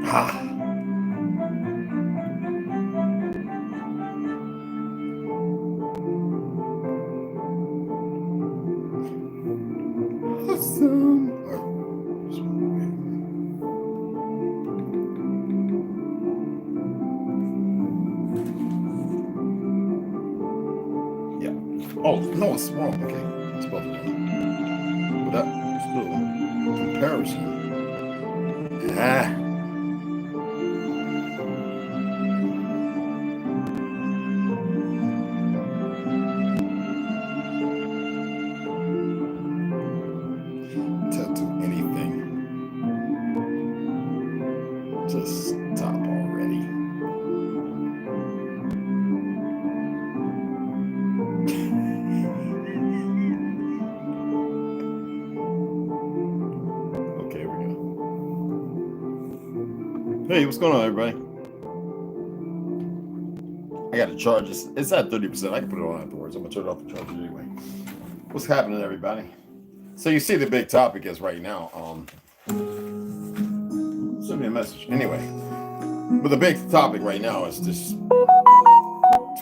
Ha. Awesome. Yeah. Oh, no, it's wrong. Okay. It's both of them. But that still comparison. Ah. Tattoo anything. Just stop already. Okay, here we go. Hey, what's going on, everybody? I got to charge this. It's at 30%. I can put it on afterwards. I'm going to turn it off the charger anyway. What's happening, everybody? So you see the big topic is right now. Send me a message. Anyway, but the big topic right now is this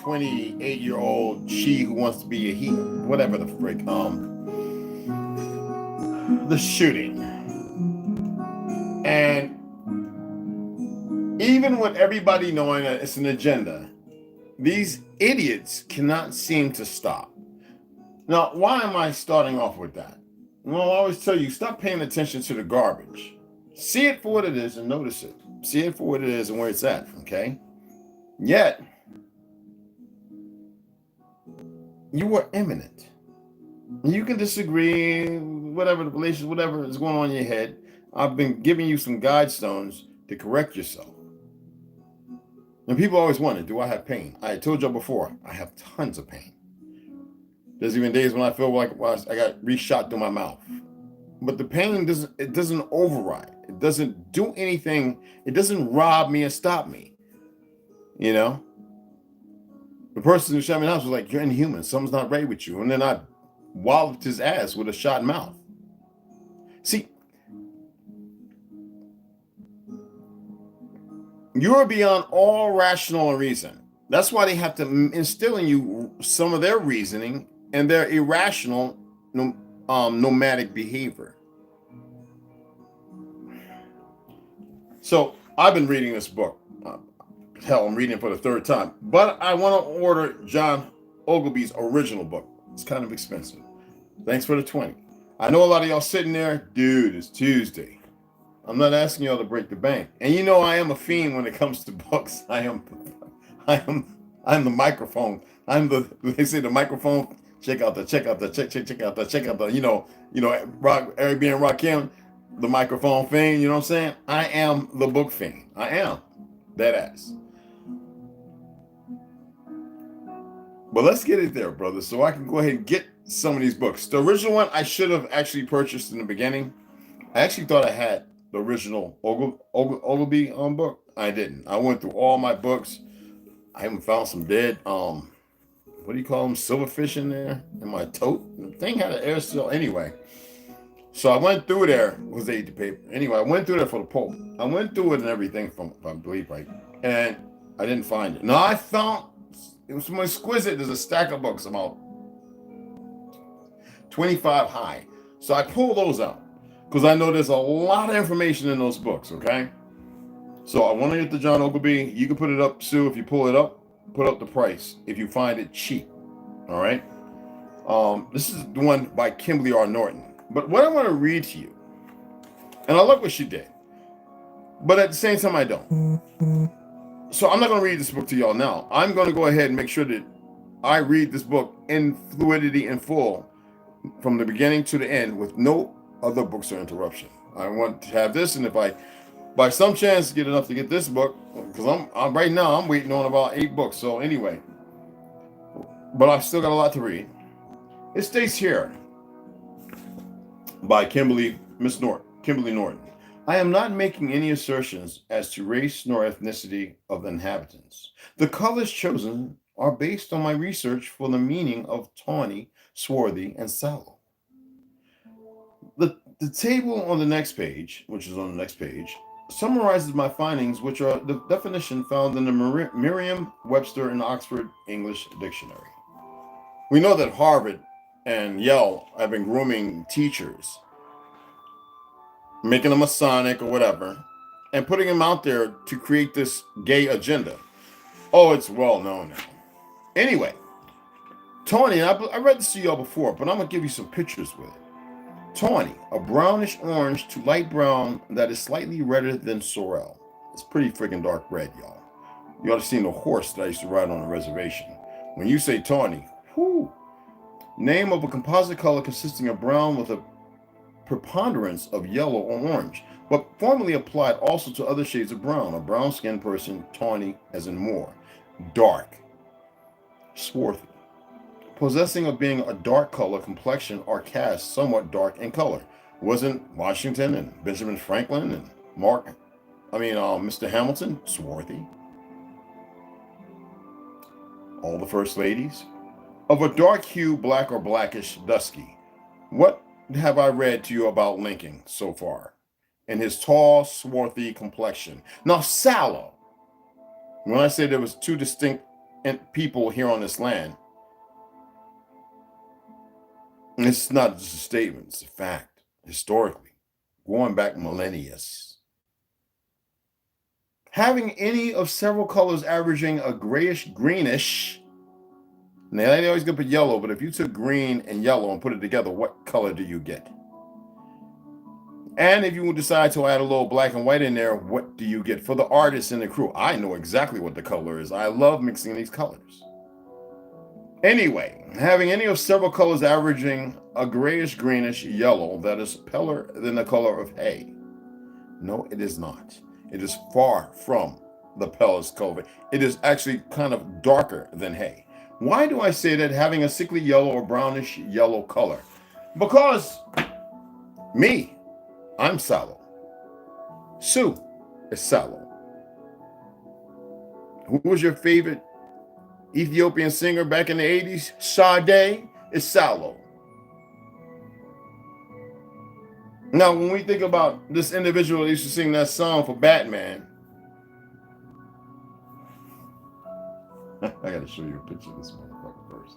28-year-old she who wants to be a he, whatever the frick. The shooting. And even with everybody knowing that it's an agenda, these idiots cannot seem to stop. Now, why am I starting off with that? Well, I always tell you, stop paying attention to the garbage. See it for what it is and notice it. See it for what it is and where it's at, okay? Yet, you are imminent. You can disagree, whatever the relationship, whatever is going on in your head. I've been giving you some guide stones to correct yourself. And people always wonder, do I have pain? I told you before, I have tons of pain. There's even days when I feel like I got reshot through my mouth. But the pain doesn't override. It doesn't do anything. It doesn't rob me and stop me. You know? The person who shot me in the house was like, you're inhuman. Something's not right with you. And then I walloped his ass with a shot mouth. See, you're beyond all rational reason. That's why they have to instill in you some of their reasoning and their irrational nomadic behavior. So I've been reading this book. Hell, I'm reading it for the third time. But I want to order John Ogilvy's original book. It's kind of expensive. Thanks for the 20. I know a lot of y'all sitting there, dude, it's Tuesday. I'm not asking y'all to break the bank. And you know I am a fiend when it comes to books. I am the microphone. They say the microphone. Check out the, you know, Eric being Rakim, the microphone fiend, you know what I'm saying? I am the book fiend. I am. That ass. But let's get it there, brother, so I can go ahead and get some of these books. The original one I should have actually purchased in the beginning. I actually thought I had the original Ogilvy book. I didn't. I went through all my books. I even found some dead, what do you call them, silverfish in there in my tote. The thing had an air seal anyway. So I went through there. Was they the paper? Anyway, I went through there for the Pope. I went through it and everything from, I believe, right, and I didn't find it. No, I found it was some exquisite. There's a stack of books about 25 high. So I pulled those out because I know there's a lot of information in those books. Okay, so I want to get the John Ogilvy. You can put it up, Sue, if you pull it up. Put up the price if you find it cheap. All right. This is the one by Kimberly R. Norton. But what I want to read to you, and I love what she did, but at the same time I don't. So I'm not going to read this book to y'all now. I'm going to go ahead and make sure that I read this book in fluidity and full from the beginning to the end with no other books or interruption. I want to have this, and if I by some chance get enough to get this book, because I'm right now I'm waiting on about 8 books. So anyway, but I've still got a lot to read. It states here by Kimberly Norton. I am not making any assertions as to race nor ethnicity of the inhabitants. The colors chosen are based on my research for the meaning of tawny, swarthy, and sallow. The table on the next page, which is on the next page, summarizes my findings, which are the definition found in the Merriam-Webster and Oxford English Dictionary. We know that Harvard and Yale have been grooming teachers, making them Masonic or whatever, and putting them out there to create this gay agenda. Oh, it's well known now. Anyway, tawny, I read this to y'all before, but I'm going to give you some pictures with it. Tawny, a brownish orange to light brown that is slightly redder than sorrel. It's pretty freaking dark red, y'all. You ought to seen the horse that I used to ride on the reservation. When you say tawny, whoo. Name of a composite color consisting of brown with a preponderance of yellow or orange, but formerly applied also to other shades of brown. A brown-skinned person, tawny, as in more. Dark. Swarthy. Possessing of being a dark color complexion or cast somewhat dark in color. Wasn't Washington and Benjamin Franklin and Mr. Hamilton swarthy? All the first ladies? Of a dark hue, black or blackish, dusky. What have I read to you about Lincoln so far? And his tall, swarthy complexion. Now, sallow. When I say there was two distinct people here on this land, it's not just a statement, it's a fact, historically, going back millennia. Having any of several colors averaging a grayish, greenish. Now, they always gonna put yellow, but if you took green and yellow and put it together, what color do you get? And if you decide to add a little black and white in there, what do you get? For the artists and the crew, I know exactly what the color is. I love mixing these colors. Anyway, having any of several colors averaging a grayish, greenish yellow that is paler than the color of hay. No, it is not. It is far from the palest color. It is actually kind of darker than hay. Why do I say that? Having a sickly yellow or brownish yellow color? Because I'm sallow. Sue is sallow. Who was your favorite Ethiopian singer back in the 80s? Sade is sallow. Now, when we think about this individual that used to sing that song for Batman, I gotta show you a picture of this motherfucker first.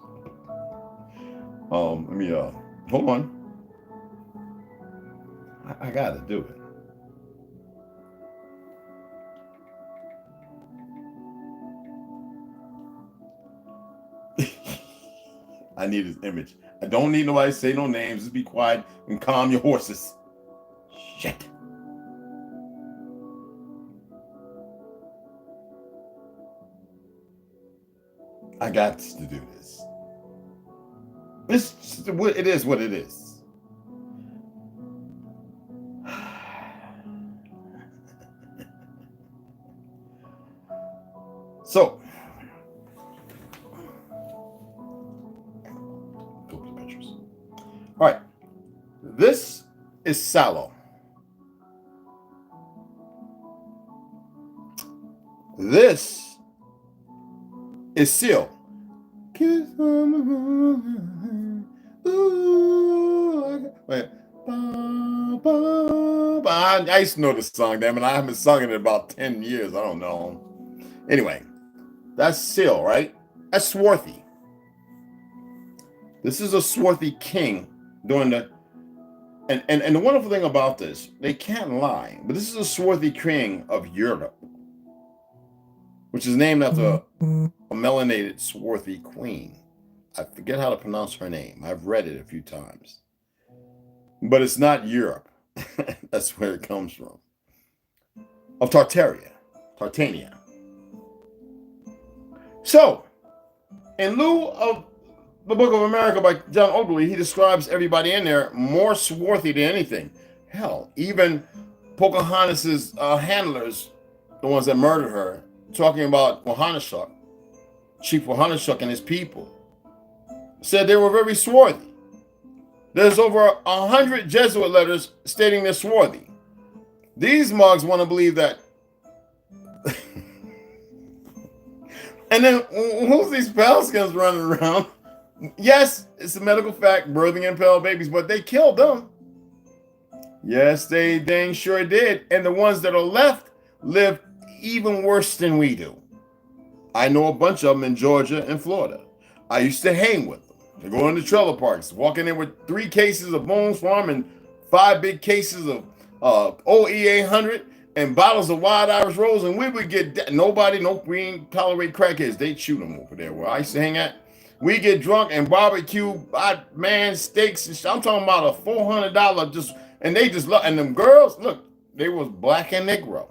Hold on. I gotta do it. I need his image. I don't need nobody to say no names. Just be quiet and calm your horses. Shit. I got to do this. It is what it is. So, go to the pictures. All right, this is sallow. This is seal. Wait. I used to know this song, damn it. I haven't sung it in about 10 years. I don't know. Anyway, that's seal, right? That's swarthy. This is a swarthy king doing the... And the wonderful thing about this, they can't lie, but this is a swarthy king of Europe, which is named after a melanated swarthy queen. I forget how to pronounce her name. I've read it a few times. But it's not Europe. That's where it comes from. Of Tartania. So, in lieu of the Book of America by John Ogilvy, he describes everybody in there more swarthy than anything. Hell, even Pocahontas's handlers, the ones that murdered her, talking about Wahanashuk, Chief Wahanashuk and his people, said they were very swarthy. There's over 100 Jesuit letters stating they're swarthy. These mugs want to believe that. And then who's these pale skins running around? Yes, it's a medical fact, birthing impaled babies, but they killed them. Yes, they dang sure did. And the ones that are left live even worse than we do. I know a bunch of them in Georgia and Florida. I used to hang with them. They go into trailer parks, walking in with 3 cases of Bones Farm and 5 big cases of OE 800 and bottles of Wild Irish Rose, and we would get nobody, no green tolerate crackheads. They'd shoot them over there where I used to hang at. We get drunk and barbecue, man, steaks and shit. I'm talking about a $400 just, and they just love. And them girls, look, they was black and Negro.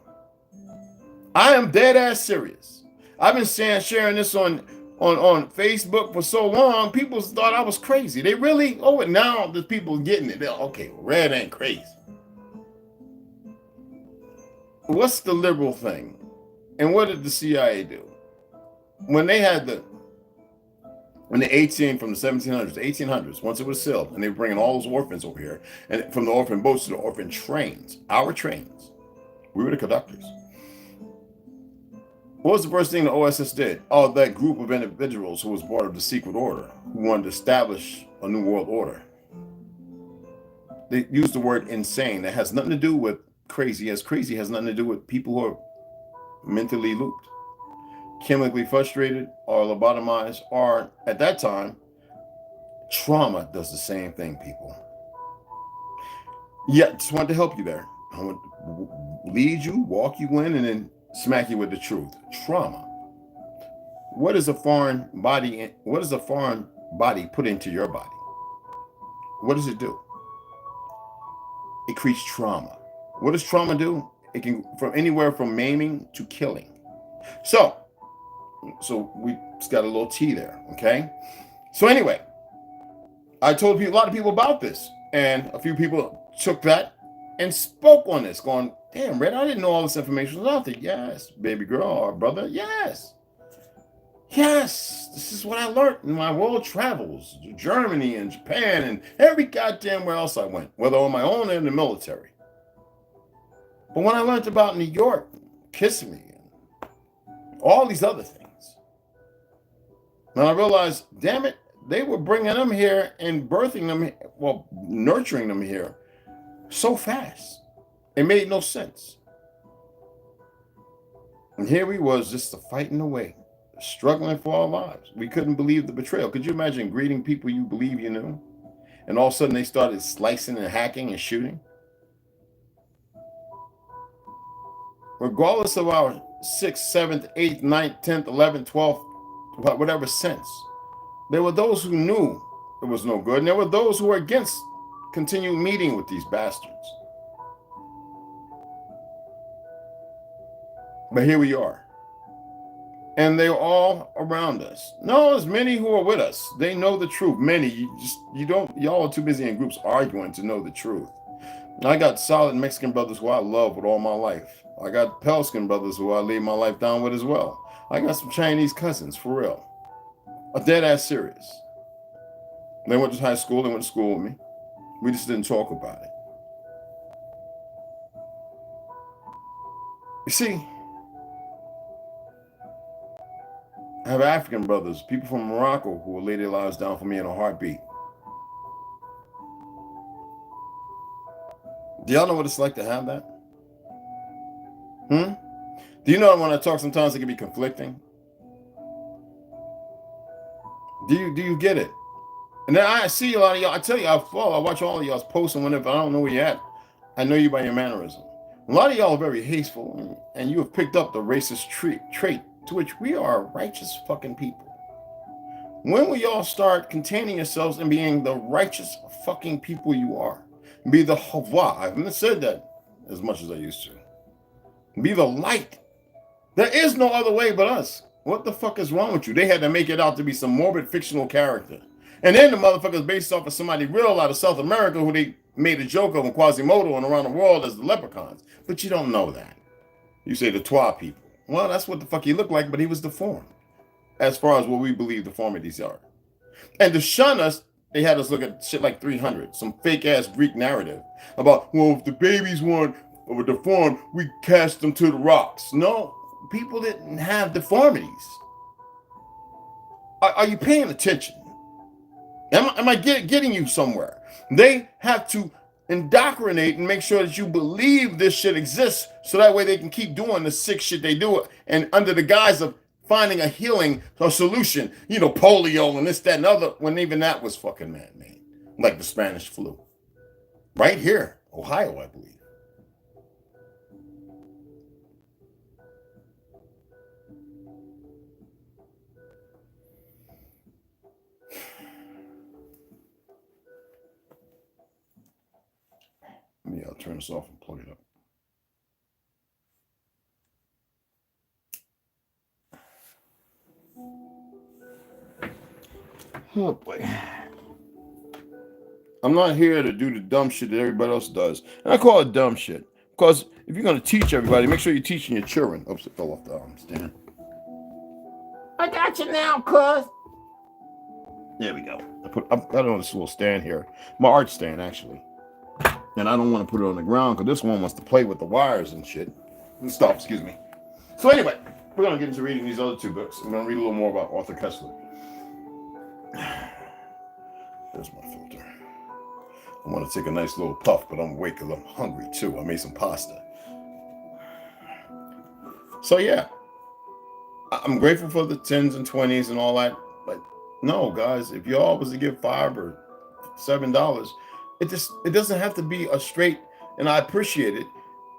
I am dead ass serious. I've been sharing this on Facebook for so long. People thought I was crazy. They really, oh, and now the people getting it. They're, okay, well, red ain't crazy. What's the liberal thing? And what did the CIA do? When they had from the 1700s, the 1800s, once it was sealed, and they were bringing all those orphans over here, and from the orphan boats to the orphan trains, our trains, we were the conductors. What was the first thing the OSS did? Oh, that group of individuals who was part of the secret order, who wanted to establish a new world order. They used the word insane. That has nothing to do with crazy, as crazy has nothing to do with people who are mentally looped, chemically frustrated, or lobotomized, or at that time, trauma does the same thing, people. Yeah, just wanted to help you there. I want to lead you, walk you in, and then smack you with the truth. Trauma. What is a foreign body? What does a foreign body put into your body? What does it do? It creates trauma. What does trauma do? It can from anywhere from maiming to killing. So we just got a little tea there, okay? So anyway, I told a lot of people about this, and a few people took that and spoke on this, going, damn, Red, I didn't know all this information was out there. Yes, baby girl or brother, yes. Yes, this is what I learned in my world travels to Germany and Japan and every goddamn where else I went, whether on my own or in the military. But when I learned about New York, Kissimmee, and all these other things, and I realized, damn it, they were bringing them here and birthing them, well, nurturing them here so fast. It made no sense. And here we was just fighting away, struggling for our lives. We couldn't believe the betrayal. Could you imagine greeting people you believe you knew? And all of a sudden they started slicing and hacking and shooting? Regardless of our 6th, 7th, 8th, 9th, 10th, 11th, 12th, whatever sense, there were those who knew it was no good, and there were those who were against continuing meeting with these bastards. But here we are. And they're all around us. No, there's many who are with us. They know the truth. Many, y'all are too busy in groups arguing to know the truth. I got solid Mexican brothers who I love with all my life. I got Pelskin brothers who I laid my life down with as well. I got some Chinese cousins, for real. A dead ass serious. They went to high school, they went to school with me. We just didn't talk about it. You see, I have African brothers, people from Morocco who will lay their lives down for me in a heartbeat. Do y'all know what it's like to have that? Do you know when I talk sometimes it can be conflicting? Do you get it? And then I see a lot of y'all, I tell you, I watch all of y'all's posts, and whenever I don't know where you're at, I know you by your mannerism. A lot of y'all are very hateful, and you have picked up the racist trait to which we are righteous fucking people. When will y'all start containing yourselves and being the righteous fucking people you are? Be the Hawa. I haven't said that as much as I used to. Be the light. There is no other way but us. What the fuck is wrong with you? They had to make it out to be some morbid fictional character. And then the motherfucker's based off of somebody real out of South America who they made a joke of in Quasimodo and around the world as the leprechauns. But you don't know that. You say the Twa people. Well, that's what the fuck he looked like, but he was deformed. As far as what we believe deformities are. And to shun us, they had us look at shit like 300, some fake-ass Greek narrative about, well, if the babies were deformed, we cast them to the rocks. No, people didn't have deformities. Are you paying attention? Am I getting you somewhere? They have to indoctrinate and make sure that you believe this shit exists so that way they can keep doing the sick shit they do and under the guise of finding a healing or solution, polio and this, that, and other, when even that was fucking man-made, like the Spanish flu. Right here, Ohio, I believe. Yeah, I'll turn this off and plug it up. Oh boy. I'm not here to do the dumb shit that everybody else does. And I call it dumb shit. Because if you're going to teach everybody, make sure you're teaching your children. Oops, it fell off the stand. I got you now, cuz. There we go. I got it on this little stand here. My art stand, actually. And I don't want to put it on the ground because this one wants to play with the wires and shit. And stuff, excuse me. So anyway, we're going to get into reading these other two books. I'm going to read a little more about Arthur Koestler. There's my filter. I want to take a nice little puff, but I'm awake because I'm hungry too. I made some pasta. So yeah, I'm grateful for the 10s and 20s and all that. But no, guys, if y'all was to give $5 or $7, it doesn't have to be a straight, and I appreciate it.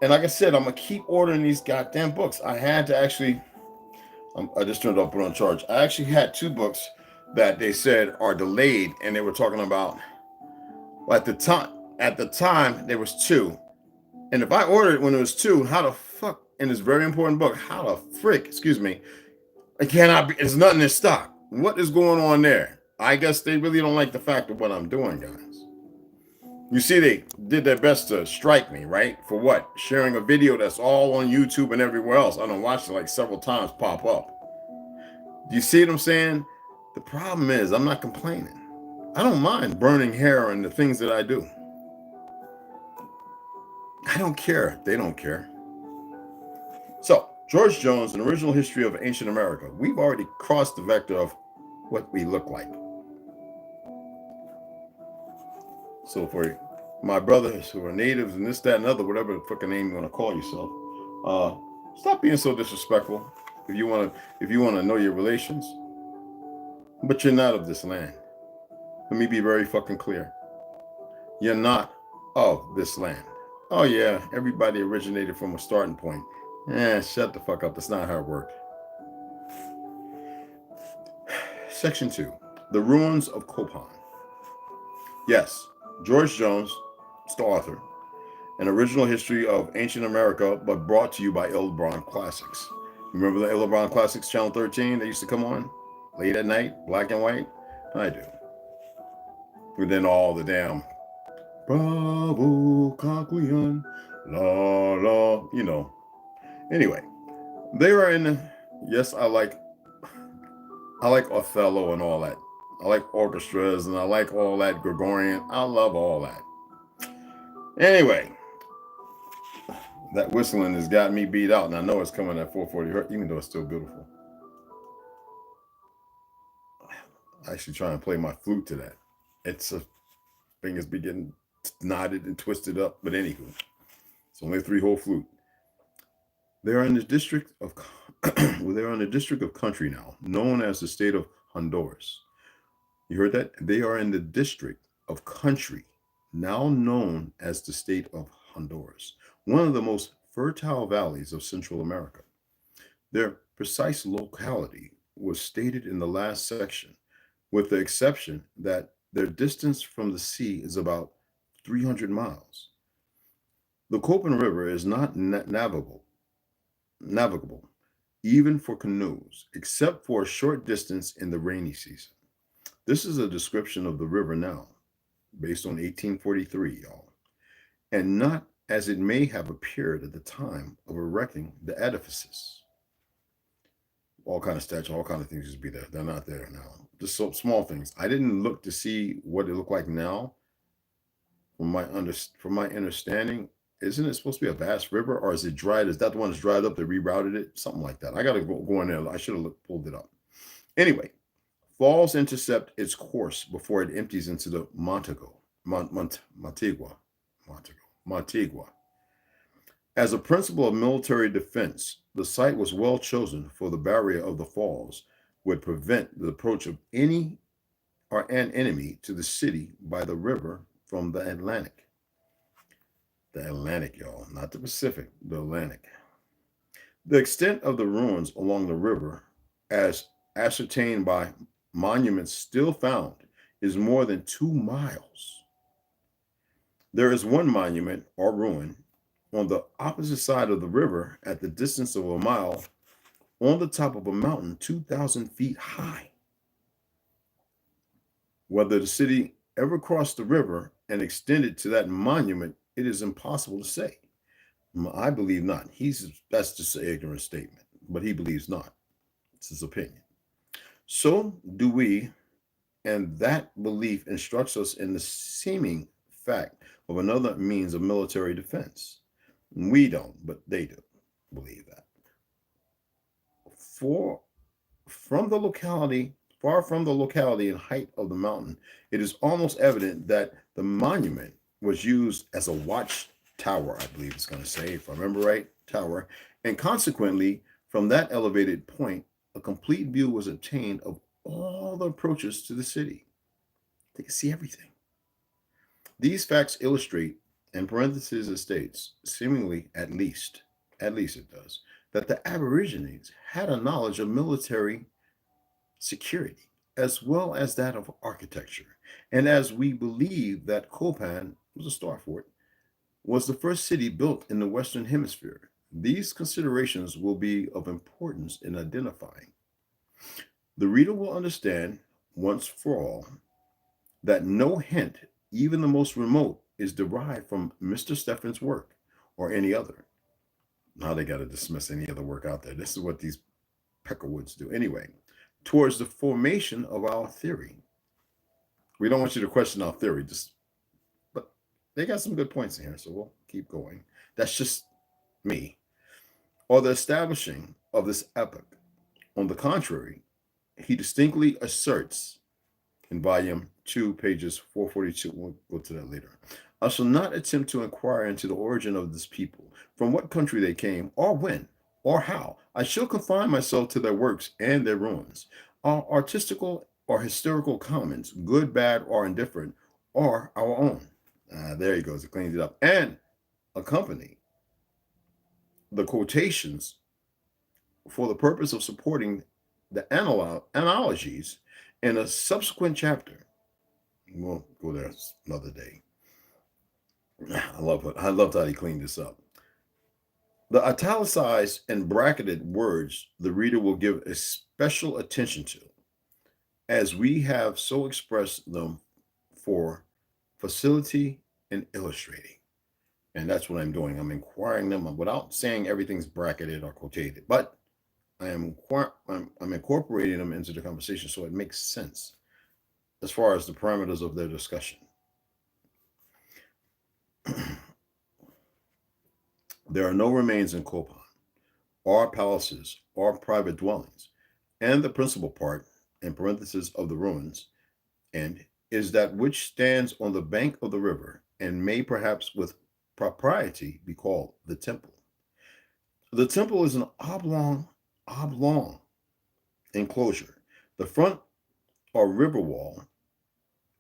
And like I said, I'm gonna keep ordering these goddamn books. I had to actually, I just turned off, put on charge. I actually had 2 books that they said are delayed, and they were talking about, well, at the time there was 2. And if I ordered it when it was 2, how the fuck, in this very important book, how the frick, excuse me, it cannot be, there's nothing in stock. What is going on there? I guess they really don't like the fact of what I'm doing, guys. You see, they did their best to strike me, right? For what? Sharing a video that's all on YouTube and everywhere else. I done watched it like several times pop up. Do you see what I'm saying? The problem is, I'm not complaining. I don't mind burning hair and the things that I do. I don't care. They don't care. So, George Jones, An Original History of Ancient America. We've already crossed the vector of what we look like. So for my brothers who are natives and this, that, and other, whatever the fucking name you want to call yourself, stop being so disrespectful. If you want to know your relations, but you're not of this land. Let me be very fucking clear. You're not of this land. Oh yeah, everybody originated from a starting point. Shut the fuck up. That's not how it worked. Section 2. The Ruins of Copan. Yes, George Jones, it's the author. An Original History of Ancient America, but brought to you by Ilbron Classics. Remember the Ilbron Classics, Channel 13? They used to come on late at night, black and white? I do. But then all the damn Bravo, Coquillon, la la, Anyway, they were in the, yes, I like Othello and all that. I like orchestras and I like all that Gregorian. I love all that. Anyway, that whistling has got me beat out, and I know it's coming at 440 hertz, even though it's still beautiful. I actually try and play my flute to that. It's a fingers be getting knotted and twisted up, but anywho, it's only a 3-hole flute. They are in the district of country now, known as the state of Honduras. You heard that? They are in the district of country, now known as the state of Honduras, one of the most fertile valleys of Central America. Their precise locality was stated in the last section, with the exception that their distance from the sea is about 300 miles. The Copan River is not navigable, even for canoes, except for a short distance in the rainy season. This is a description of the river now, based on 1843, y'all, and not as it may have appeared at the time of erecting the edifices. All kind of statues, all kind of things used to be there. They're not there now. Just so small things. I didn't look to see what it looked like now. From my understanding, isn't it supposed to be a vast river, or is it dried? Is that the one that's dried up? They rerouted it, something like that. I got to go in there. I should have pulled it up. Anyway, falls intercept its course before it empties into the Montego, Montagua, Montegua. As a principle of military defense, the site was well chosen, for the barrier of the falls would prevent the approach of any or an enemy to the city by the river from the Atlantic. The Atlantic, y'all, not the Pacific, the Atlantic. The extent of the ruins along the river, as ascertained by monuments still found, is more than 2 miles. There is one monument or ruin on the opposite side of the river at the distance of a mile on the top of a mountain 2,000 feet high. Whether the city ever crossed the river and extended to that monument, it is impossible to say. I believe not. That's just an ignorant statement, but he believes not. It's his opinion. So do we, and that belief instructs us in the seeming fact of another means of military defense. We don't, but they do believe that. Far from the locality and height of the mountain, it is almost evident that the monument was used as a watchtower, I believe it's going to say, if I remember right, tower, and consequently, from that elevated point, a complete view was obtained of all the approaches to the city. They could see everything. These facts illustrate, in parentheses it states, seemingly at least it does, that the Aborigines had a knowledge of military security as well as that of architecture. And as we believe that Copan was a star fort, was the first city built in the Western Hemisphere, these considerations will be of importance in identifying. The reader will understand once for all that no hint, even the most remote, is derived from Mr. Steffen's work or any other. Now they got to dismiss any other work out there. This is what these Peckerwoods do. Anyway, towards the formation of our theory. We don't want you to question our theory, but they got some good points in here, so we'll keep going. That's just me. Or the establishing of this epoch. On the contrary, he distinctly asserts in volume 2, pages 442, we'll go to that later. I shall not attempt to inquire into the origin of this people, from what country they came, or when, or how. I shall confine myself to their works and their ruins. Our artistical or historical comments, good, bad, or indifferent, are our own. There he goes, he cleans it up. And accompany the quotations for the purpose of supporting the analogies in a subsequent chapter. We'll go there another day. I loved how he cleaned this up. The italicized and bracketed words the reader will give a special attention to, as we have so expressed them for facility in illustrating. And that's what I'm doing. I'm inquiring them without saying everything's bracketed or quotated, but I'm incorporating them into the conversation so it makes sense as far as the parameters of their discussion. There are no remains in Copan, or palaces, or private dwellings, and the principal part, in parentheses, of the ruins, and is that which stands on the bank of the river, and may perhaps with propriety be called the temple. The temple is an oblong enclosure. The front or river wall,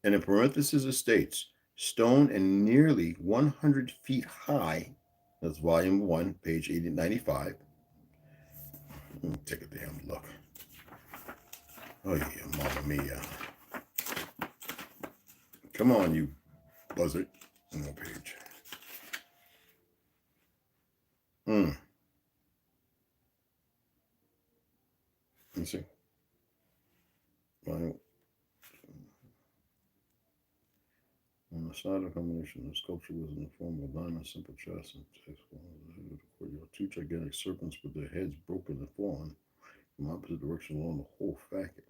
and in parentheses it states, stone and nearly 100 feet high. That's volume 1, page 95. Take a damn look. Oh yeah, mamma mia. Come on, you buzzard. One more page. Let's see. On the side of combination, the sculpture was in the form of a diamond, simple chest, and text. Two gigantic serpents with their heads broken and fallen from opposite direction along the whole facade.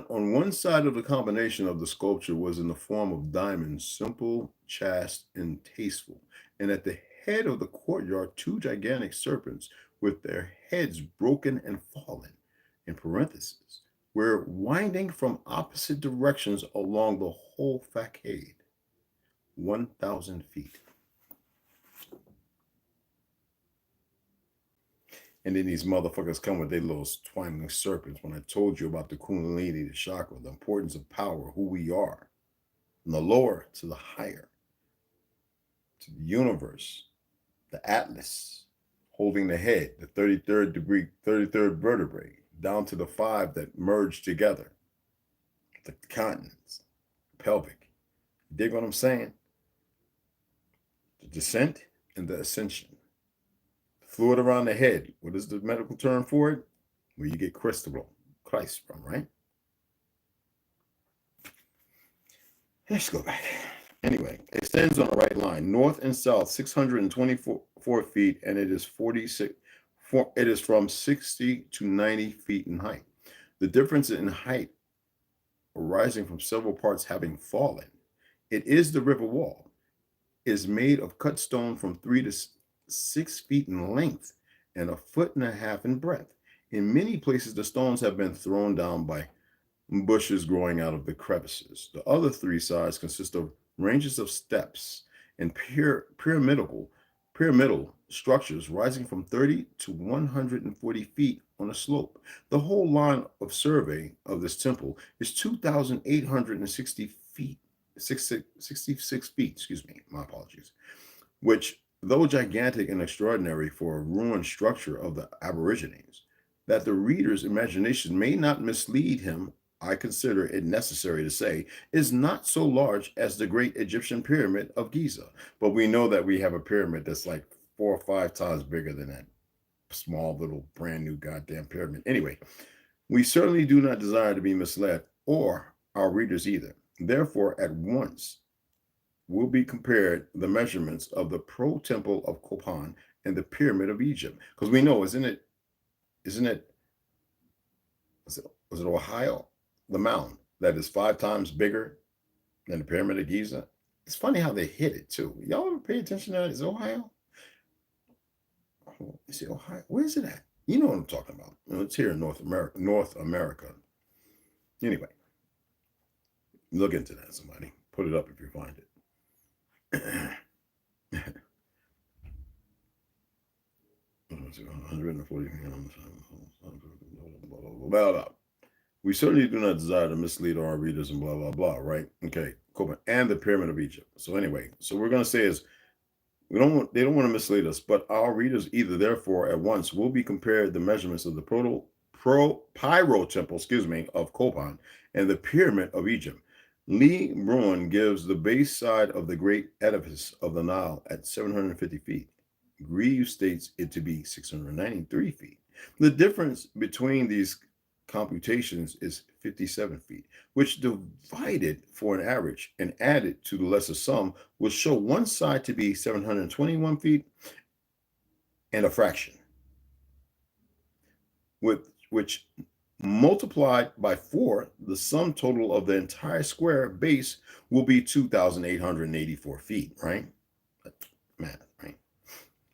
On one side of the combination of the sculpture was in the form of diamonds, simple, chaste, and tasteful. And at the head of the courtyard, two gigantic serpents with their heads broken and fallen, in parentheses, were winding from opposite directions along the whole facade. 1,000 feet. And then these motherfuckers come with their little twining serpents. When I told you about the Kundalini, the chakra, the importance of power, who we are, from the lower to the higher, to the universe, the Atlas, holding the head, the 33rd degree, 33rd vertebrae, down to the 5 that merge together, the continents, pelvic. You dig what I'm saying? The descent and the ascension. The fluid around the head. What is the medical term for it? Where you get Christ from, right? Let's go back. Anyway, it extends on the right line, north and south, 624 feet, and it is 46. It is from 60 to 90 feet in height. The difference in height arising from several parts having fallen. It is the river wall. It is made of cut stone from 3 to 6 feet in length and 1.5 feet in breadth. In many places, the stones have been thrown down by bushes growing out of the crevices. The other 3 sides consist of ranges of steps and pyramidal structures rising from 30 to 140 feet on a slope. The whole line of survey of this temple is 2,860 feet, 66 feet, excuse me, my apologies, which, though gigantic and extraordinary for a ruined structure of the Aborigines, that the reader's imagination may not mislead him, I consider it necessary to say, is not so large as the great Egyptian pyramid of Giza. But we know that we have a pyramid that's like 4 or 5 times bigger than that small little brand new goddamn pyramid. Anyway, we certainly do not desire to be misled, or our readers either. Therefore, at once will be compared the measurements of the pro-temple of Copan and the pyramid of Egypt. Because we know, was it Ohio? The mound that is 5 times bigger than the pyramid of Giza. It's funny how they hit it too. Y'all ever pay attention to that? Is it Ohio? Oh, is it Ohio? Where is it at? You know what I'm talking about. It's here in North America. Anyway, look into that, somebody. Put it up if you find it. 140. We certainly do not desire to mislead our readers and blah, blah, blah, right? Okay, cool. And the pyramid of Egypt. So anyway, so we're going to say is, they don't want to mislead us, but our readers either, therefore, at once will be compared the measurements of the pyro temple, of Copan and the pyramid of Egypt. Lee Bruin gives the base side of the great edifice of the Nile at 750 feet. Greaves states it to be 693 feet. The difference between these computations is 57 feet, which divided for an average and added to the lesser sum will show one side to be 721 feet and a fraction, with which multiplied by 4, the sum total of the entire square base will be 2,884 feet, right? Math, right?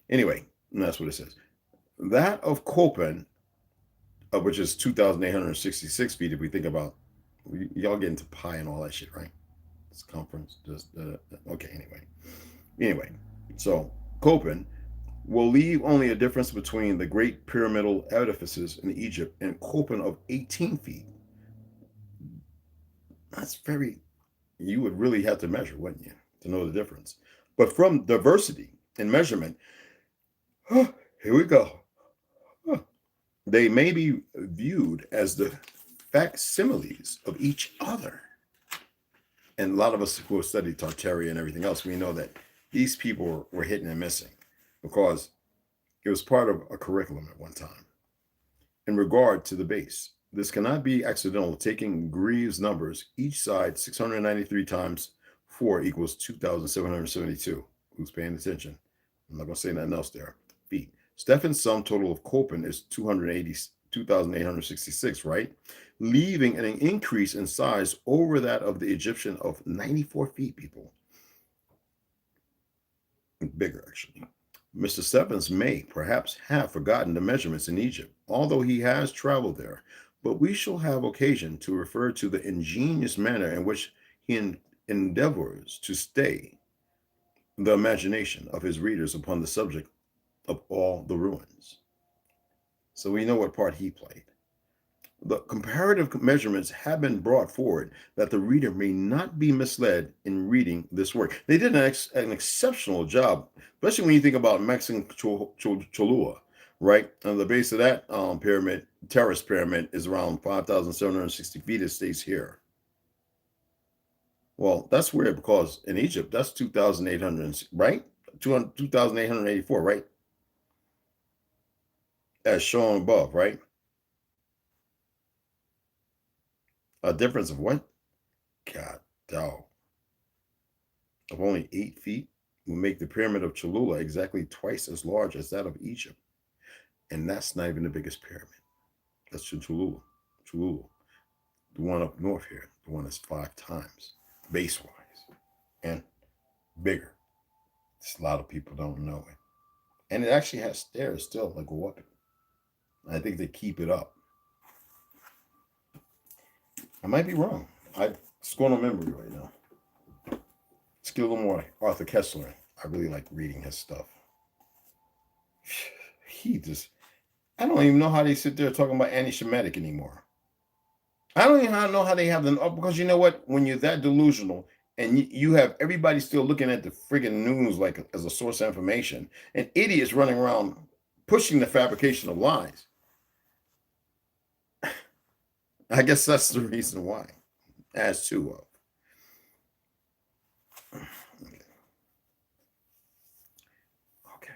Anyway, that's what it says. That of Copan, which is 2,866 feet, if we think about, y'all get into pi and all that shit, right? Circumference, okay, anyway. So Copan will leave only a difference between the great pyramidal edifices in Egypt and Copan of 18 feet. That's you would really have to measure, wouldn't you, to know the difference? But from diversity in measurement, here we go. They may be viewed as the facsimiles of each other. And a lot of us who have studied Tartaria and everything else, we know that these people were hitting and missing because it was part of a curriculum at one time. In regard to the base, this cannot be accidental. Taking Greaves' numbers, each side 693 times 4 equals 2,772. Who's paying attention? I'm not going to say nothing else there. Feet. Stefan's sum total of Copan is 2,866, right? Leaving an increase in size over that of the Egyptian of 94 feet, people. Bigger, actually. Mr. Stephens may perhaps have forgotten the measurements in Egypt, although he has traveled there, but we shall have occasion to refer to the ingenious manner in which he endeavors to stay the imagination of his readers upon the subject of all the ruins. So we know what part he played. The comparative measurements have been brought forward that the reader may not be misled in reading this work. They did an exceptional job, especially when you think about Mexican Cholula, right? And the base of that pyramid, terrace pyramid, is around 5,760 feet. It stays here. Well, that's weird because in Egypt, that's 2,800, right? 2,884, right? As shown above, right? A difference of what? God, dog. Of only 8 feet will make the pyramid of Cholula exactly twice as large as that of Egypt. And that's not even the biggest pyramid. That's in Cholula. Cholula. The one up north here, the one that's 5 times base-wise and bigger. Just a lot of people don't know it. And it actually has stairs still, like a whoop'ns. I think they keep it up. I might be wrong. It's going on memory right now. Let's get a little more Arthur Kessler. I really like reading his stuff. I don't even know how they sit there talking about anti-Semitic anymore. I don't even know how they have them up, because you know what? When you're that delusional and you have everybody still looking at the friggin' news like as a source of information, and idiots running around pushing the fabrication of lies. I guess that's the reason why. As two of. Okay.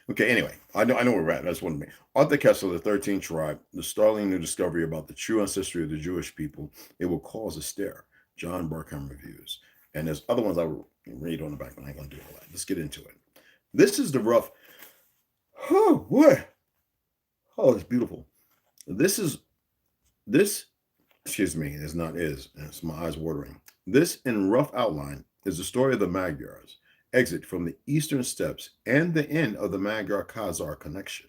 Okay, anyway, I know where we're at. That's one of me. Arthur Kessler, the 13th tribe, the startling new discovery about the true ancestry of the Jewish people. It will cause a stare. John Burkham reviews. And there's other ones I will read on the back, but I ain't going to do all that. Let's get into it. This is the rough. Oh, boy. Oh, it's beautiful. Excuse me, it's my eyes watering. This, in rough outline, is the story of the Magyars, exit from the eastern steppes, and the end of the Magyar-Khazar connection.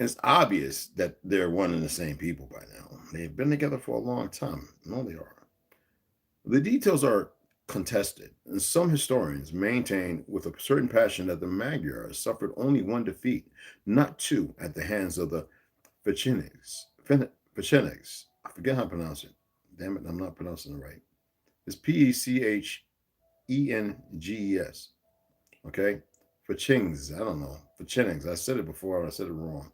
It's obvious that they're one and the same people by now. They've been together for a long time. No, they are. The details are contested, and some historians maintain with a certain passion that the Magyars suffered only one defeat, not two, at the hands of the Pechenegs. I forget how to pronounce it. Damn it, I'm not pronouncing it right. It's Pechenes. Okay? Pechenegs. I don't know. Pechenegs. I said it before, I said it wrong.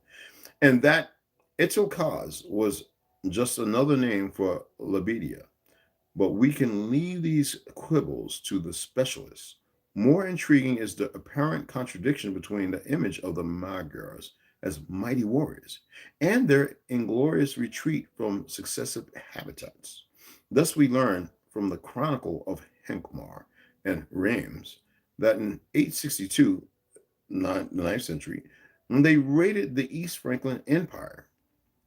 And that Itzokaz was just another name for Libidia. But we can leave these quibbles to the specialists. More intriguing is the apparent contradiction between the image of the Magyars as mighty warriors and their inglorious retreat from successive habitats. Thus, we learn from the Chronicle of Henkmar and Reims that in 862, the 9th century, when they raided the East Franklin Empire,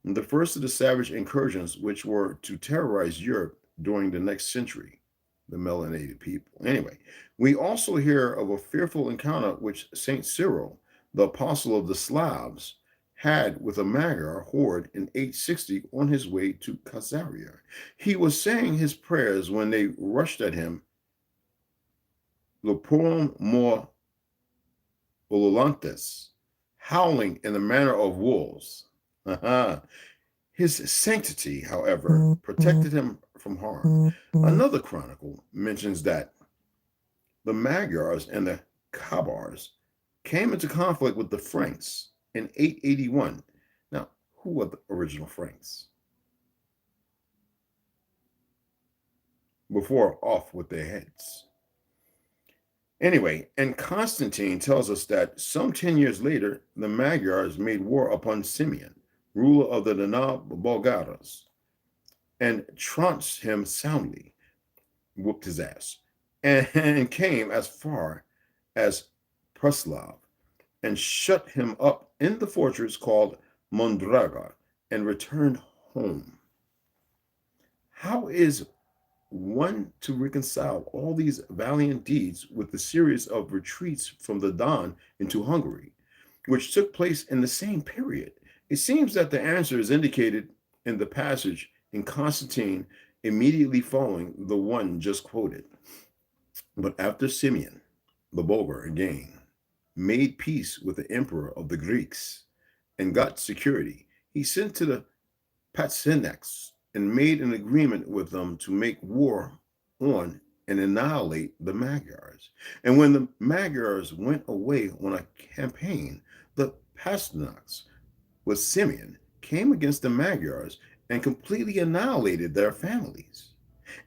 the first of the savage incursions which were to terrorize Europe during the next century, the melanated people. Anyway, we also hear of a fearful encounter which Saint Cyril, the apostle of the Slavs, had with a Magyar horde in 860 on his way to Khazaria. He was saying his prayers when they rushed at him, Loporum mor ululantes, howling in the manner of wolves. His sanctity, however, protected him from harm. Another chronicle mentions that the Magyars and the Kabars came into conflict with the Franks in 881. Now, who were the original Franks? Before off with their heads. Anyway, and Constantine tells us that some 10 years later, the Magyars made war upon Simeon, ruler of the Danube Bulgaras, and trounced him soundly, whooped his ass, and came as far as Preslav, and shut him up in the fortress called Mondraga, and returned home. How is one to reconcile all these valiant deeds with the series of retreats from the Don into Hungary, which took place in the same period. It seems that the answer is indicated in the passage in Constantine immediately following the one just quoted. But after Simeon, the Bulgar, again made peace with the emperor of the Greeks and got security, he sent to the Patsinaks and made an agreement with them to make war on and annihilate the Magyars. And when the Magyars went away on a campaign, the Patsinaks with Simeon came against the Magyars and completely annihilated their families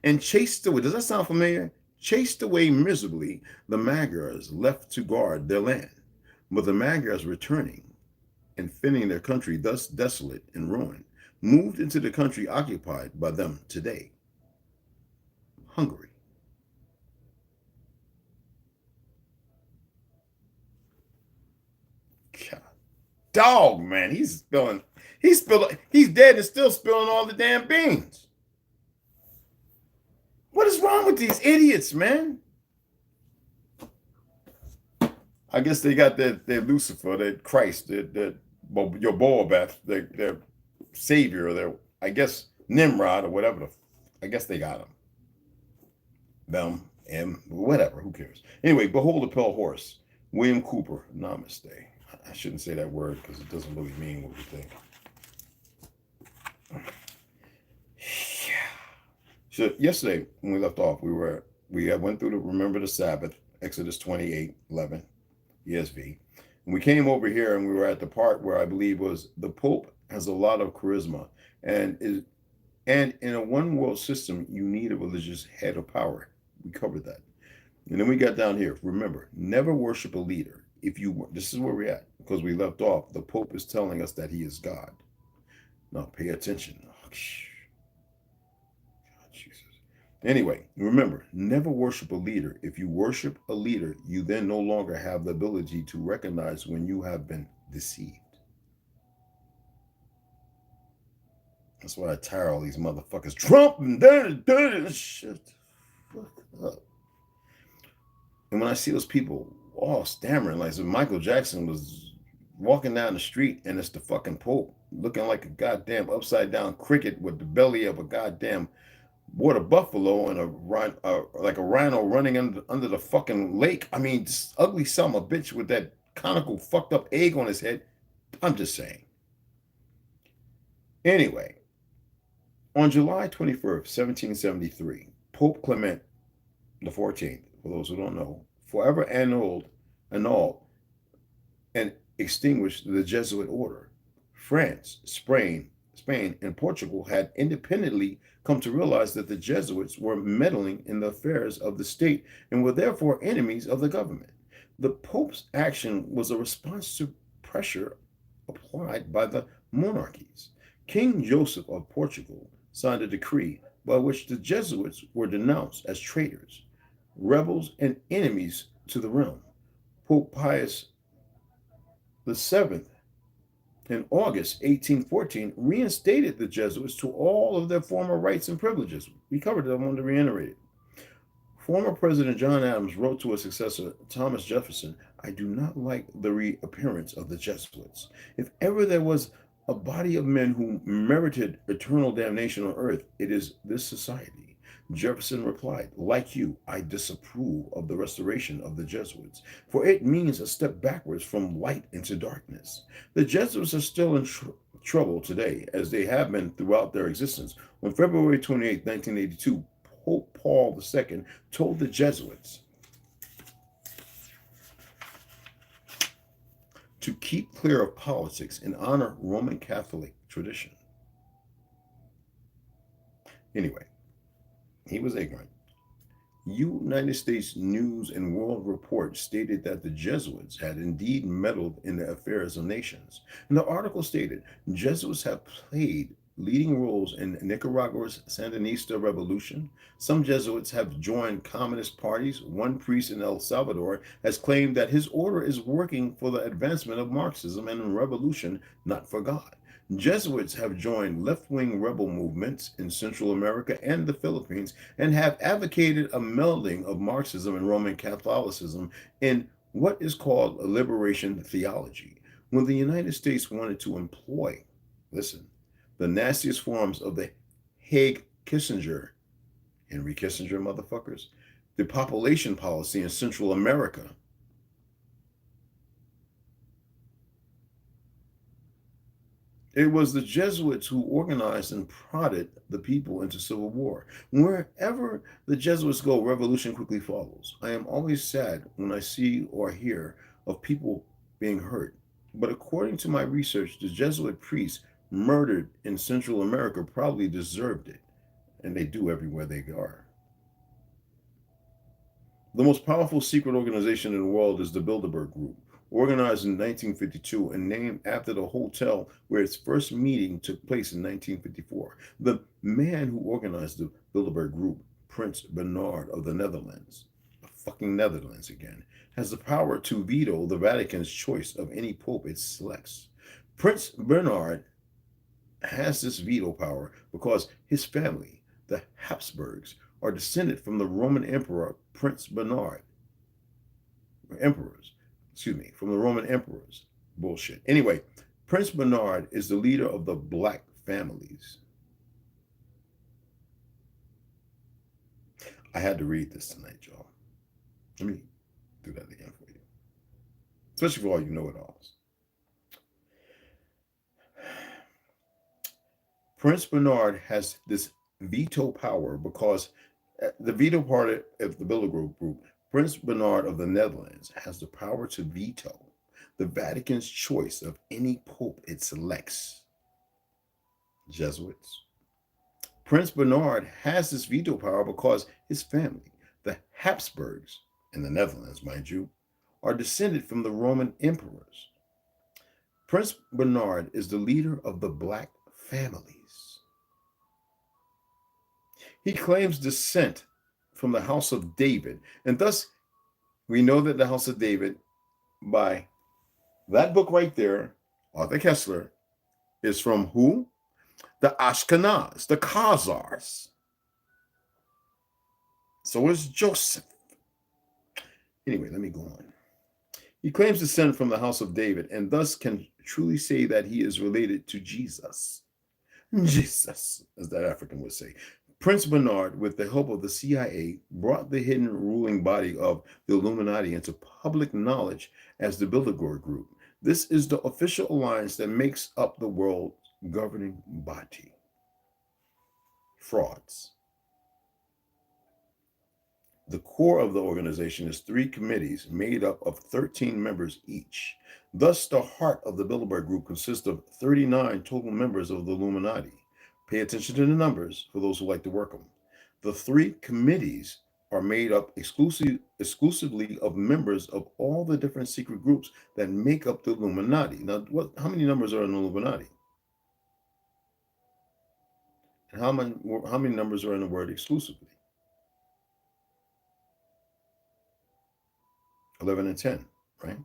and chased away. Does that sound familiar? Chased away miserably the Magyars left to guard their land. But the Magyars returning and finding their country thus desolate and ruined, moved into the country occupied by them today, Hungary. God. Dog, man, he's dead and still spilling all the damn beans. What is wrong with these idiots, man? I guess they got their Lucifer, their Christ, their your Boabeth, their savior, their, I guess, Nimrod or whatever. I guess they got him. Them, him, whatever, who cares? Anyway, behold the pale horse. William Cooper, namaste. I shouldn't say that word because it doesn't really mean what we think. So yesterday when we left off, we went through Remember the Sabbath, Exodus 28:11, ESV. And we came over here and we were at the part where I believe was the Pope has a lot of charisma and in a one world system, you need a religious head of power. We covered that. And then we got down here. Remember, never worship a leader. This is where we're at because we left off. The Pope is telling us that he is God. Now pay attention. Oh, anyway, remember, never worship a leader. If you worship a leader, you then no longer have the ability to recognize when you have been deceived. That's why I tire all these motherfuckers. Trump and shut the fuck up. And when I see those people all stammering, like so Michael Jackson was walking down the street and it's the fucking Pope looking like a goddamn upside down cricket with the belly of a goddamn water buffalo and like a rhino running under the fucking lake. I mean, this ugly son of a bitch with that conical fucked up egg on his head. I'm just saying. Anyway, on July 21st, 1773, Pope Clement XIV, for those who don't know, forever annulled and extinguished the Jesuit order. France, Spain, and Portugal had independently come to realize that the Jesuits were meddling in the affairs of the state and were therefore enemies of the government. The Pope's action was a response to pressure applied by the monarchies. King Joseph of Portugal signed a decree by which the Jesuits were denounced as traitors, rebels, and enemies to the realm. Pope Pius VII, in August 1814, reinstated the Jesuits to all of their former rights and privileges. We covered it, I wanted to reiterate it. Former President John Adams wrote to his successor, Thomas Jefferson, "I do not like the reappearance of the Jesuits. If ever there was a body of men who merited eternal damnation on earth, it is this society." Jefferson replied, "Like you, I disapprove of the restoration of the Jesuits, for it means a step backwards from light into darkness. The Jesuits are still in trouble today, as they have been throughout their existence. On February 28, 1982, Pope Paul II told the Jesuits to keep clear of politics and honor Roman Catholic tradition. Anyway, he was ignorant. United States News and World Report stated that the Jesuits had indeed meddled in the affairs of nations. And the article stated, Jesuits have played leading roles in Nicaragua's Sandinista revolution. Some Jesuits have joined communist parties. One priest in El Salvador has claimed that his order is working for the advancement of Marxism and revolution, not for God. Jesuits have joined left-wing rebel movements in Central America and the Philippines and have advocated a melding of Marxism and Roman Catholicism in what is called a liberation theology. When the United States wanted to employ, listen, the nastiest forms of the Hague Kissinger, Henry Kissinger motherfuckers, the population policy in Central America, it was the Jesuits who organized and prodded the people into civil war. Wherever the Jesuits go, revolution quickly follows. I am always sad when I see or hear of people being hurt. But according to my research, the Jesuit priests murdered in Central America probably deserved it. And they do everywhere they are. The most powerful secret organization in the world is the Bilderberg Group, organized in 1952 and named after the hotel where its first meeting took place in 1954. The man who organized the Bilderberg Group, Prince Bernhard of the Netherlands, the fucking Netherlands again, has the power to veto the Vatican's choice of any pope it selects. Prince Bernhard has this veto power because his family, the Habsburgs, are descended from the Roman Emperor Prince Bernhard. From the Roman emperors. Bullshit. Anyway, Prince Bernhard is the leader of the black families. I had to read this tonight, y'all. Let me do that again for you. Especially for all you know-it-alls. Prince Bernhard has this veto power because the veto part of the Bilderberg Group, Prince Bernhard of the Netherlands, has the power to veto the Vatican's choice of any pope it selects. Jesuits. Prince Bernhard has this veto power because his family, the Habsburgs, in the Netherlands, mind you, are descended from the Roman emperors. Prince Bernhard is the leader of the black families. He claims descent from the house of David, and thus we know that the house of David, by that book right there, Arthur Koestler, is from who? The Ashkenaz, the Khazars. So is Joseph. Anyway, let me go on. He claims descent from the house of David, and thus can truly say that he is related to Jesus. Jesus, as that African would say. Prince Bernhard, with the help of the CIA, brought the hidden ruling body of the Illuminati into public knowledge as the Bilderberg Group. This is the official alliance that makes up the world's governing body. Frauds. The core of the organization is 3 committees made up of 13 members each. Thus, the heart of the Bilderberg Group consists of 39 total members of the Illuminati. Pay attention to the numbers for those who like to work them. The 3 committees are made up exclusively of members of all the different secret groups that make up the Illuminati. Now, how many numbers are in the Illuminati? And how many numbers are in the word exclusively? 11 and 10, right?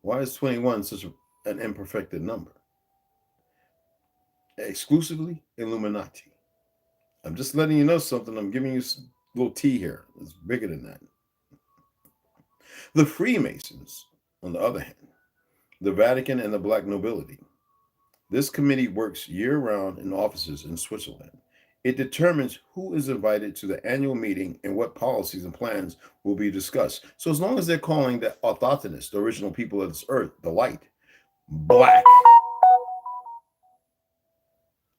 Why is 21 such an imperfected number? Exclusively Illuminati. I'm just letting you know something. I'm giving you a little tea here. It's bigger than that. The Freemasons, on the other hand, the Vatican and the black nobility. This committee works year-round in offices in Switzerland. It determines who is invited to the annual meeting and what policies and plans will be discussed. So as long as they're calling the autochthonists, the original people of this earth, the light, black,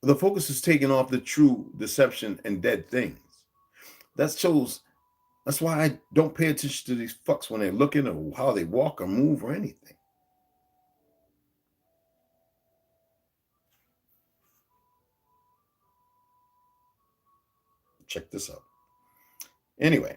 the focus is taken off the true deception and dead things. That's why I don't pay attention to these fucks when they're looking or how they walk or move or anything. Check this out. Anyway,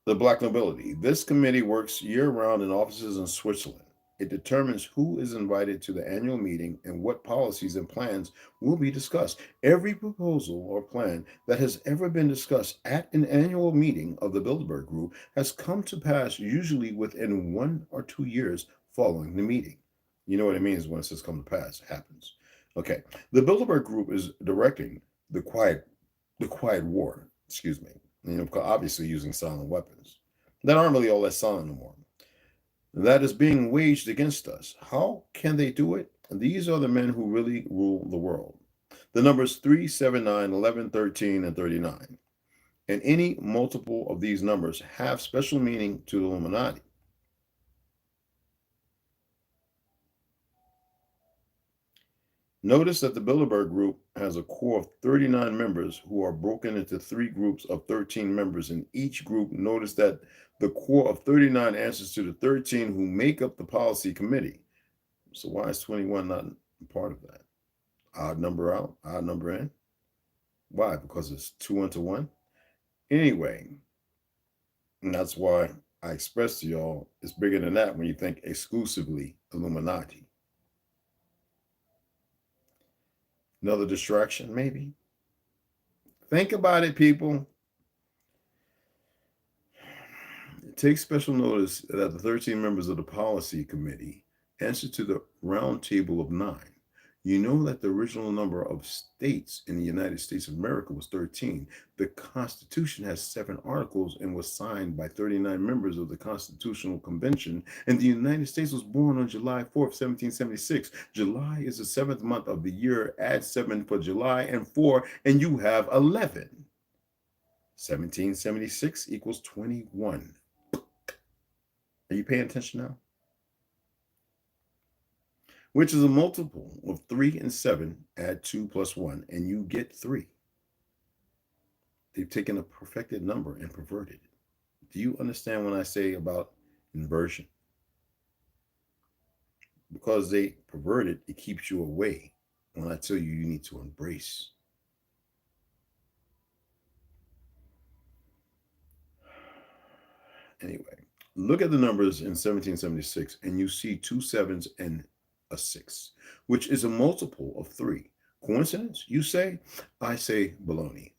the black nobility. This committee works year-round in offices in Switzerland. It determines who is invited to the annual meeting and what policies and plans will be discussed. Every proposal or plan that has ever been discussed at an annual meeting of the Bilderberg Group has come to pass usually within 1 or 2 years following the meeting. You know what it means when it says come to pass. It happens. Okay. The Bilderberg Group is directing the quiet war, excuse me, obviously using silent weapons that aren't really all that silent anymore. That is being waged against us. How can they do it? These are the men who really rule the world. The numbers 3, 7, 9, 11, 13, and 39. And any multiple of these numbers have special meaning to the Illuminati. Notice that the Bilderberg Group has a core of 39 members who are broken into 3 groups of 13 members. In each group, notice that the core of 39 answers to the 13 who make up the policy committee. So why is 21 not part of that? Odd number out, odd number in. Why? Because it's 2 into 1. Anyway, and that's why I expressed to y'all it's bigger than that when you think exclusively Illuminati. Another distraction, maybe. Think about it, people. Take special notice that the 13 members of the policy committee answer to the round table of 9. You know that the original number of states in the United States of America was 13. The Constitution has 7 articles and was signed by 39 members of the Constitutional Convention. And the United States was born on July 4th, 1776. July is the 7th month of the year. Add 7 for July and 4, and you have 11. 1776 equals 21. Are you paying attention now? Which is a multiple of 3 and 7, add 2 plus 1, and you get 3. They've taken a perfected number and perverted it. Do you understand when I say about inversion? Because they pervert it, it keeps you away when I tell you you need to embrace. Anyway, look at the numbers in 1776, and you see 2 7s and a 6, which is a multiple of 3. Coincidence, you say? I say baloney.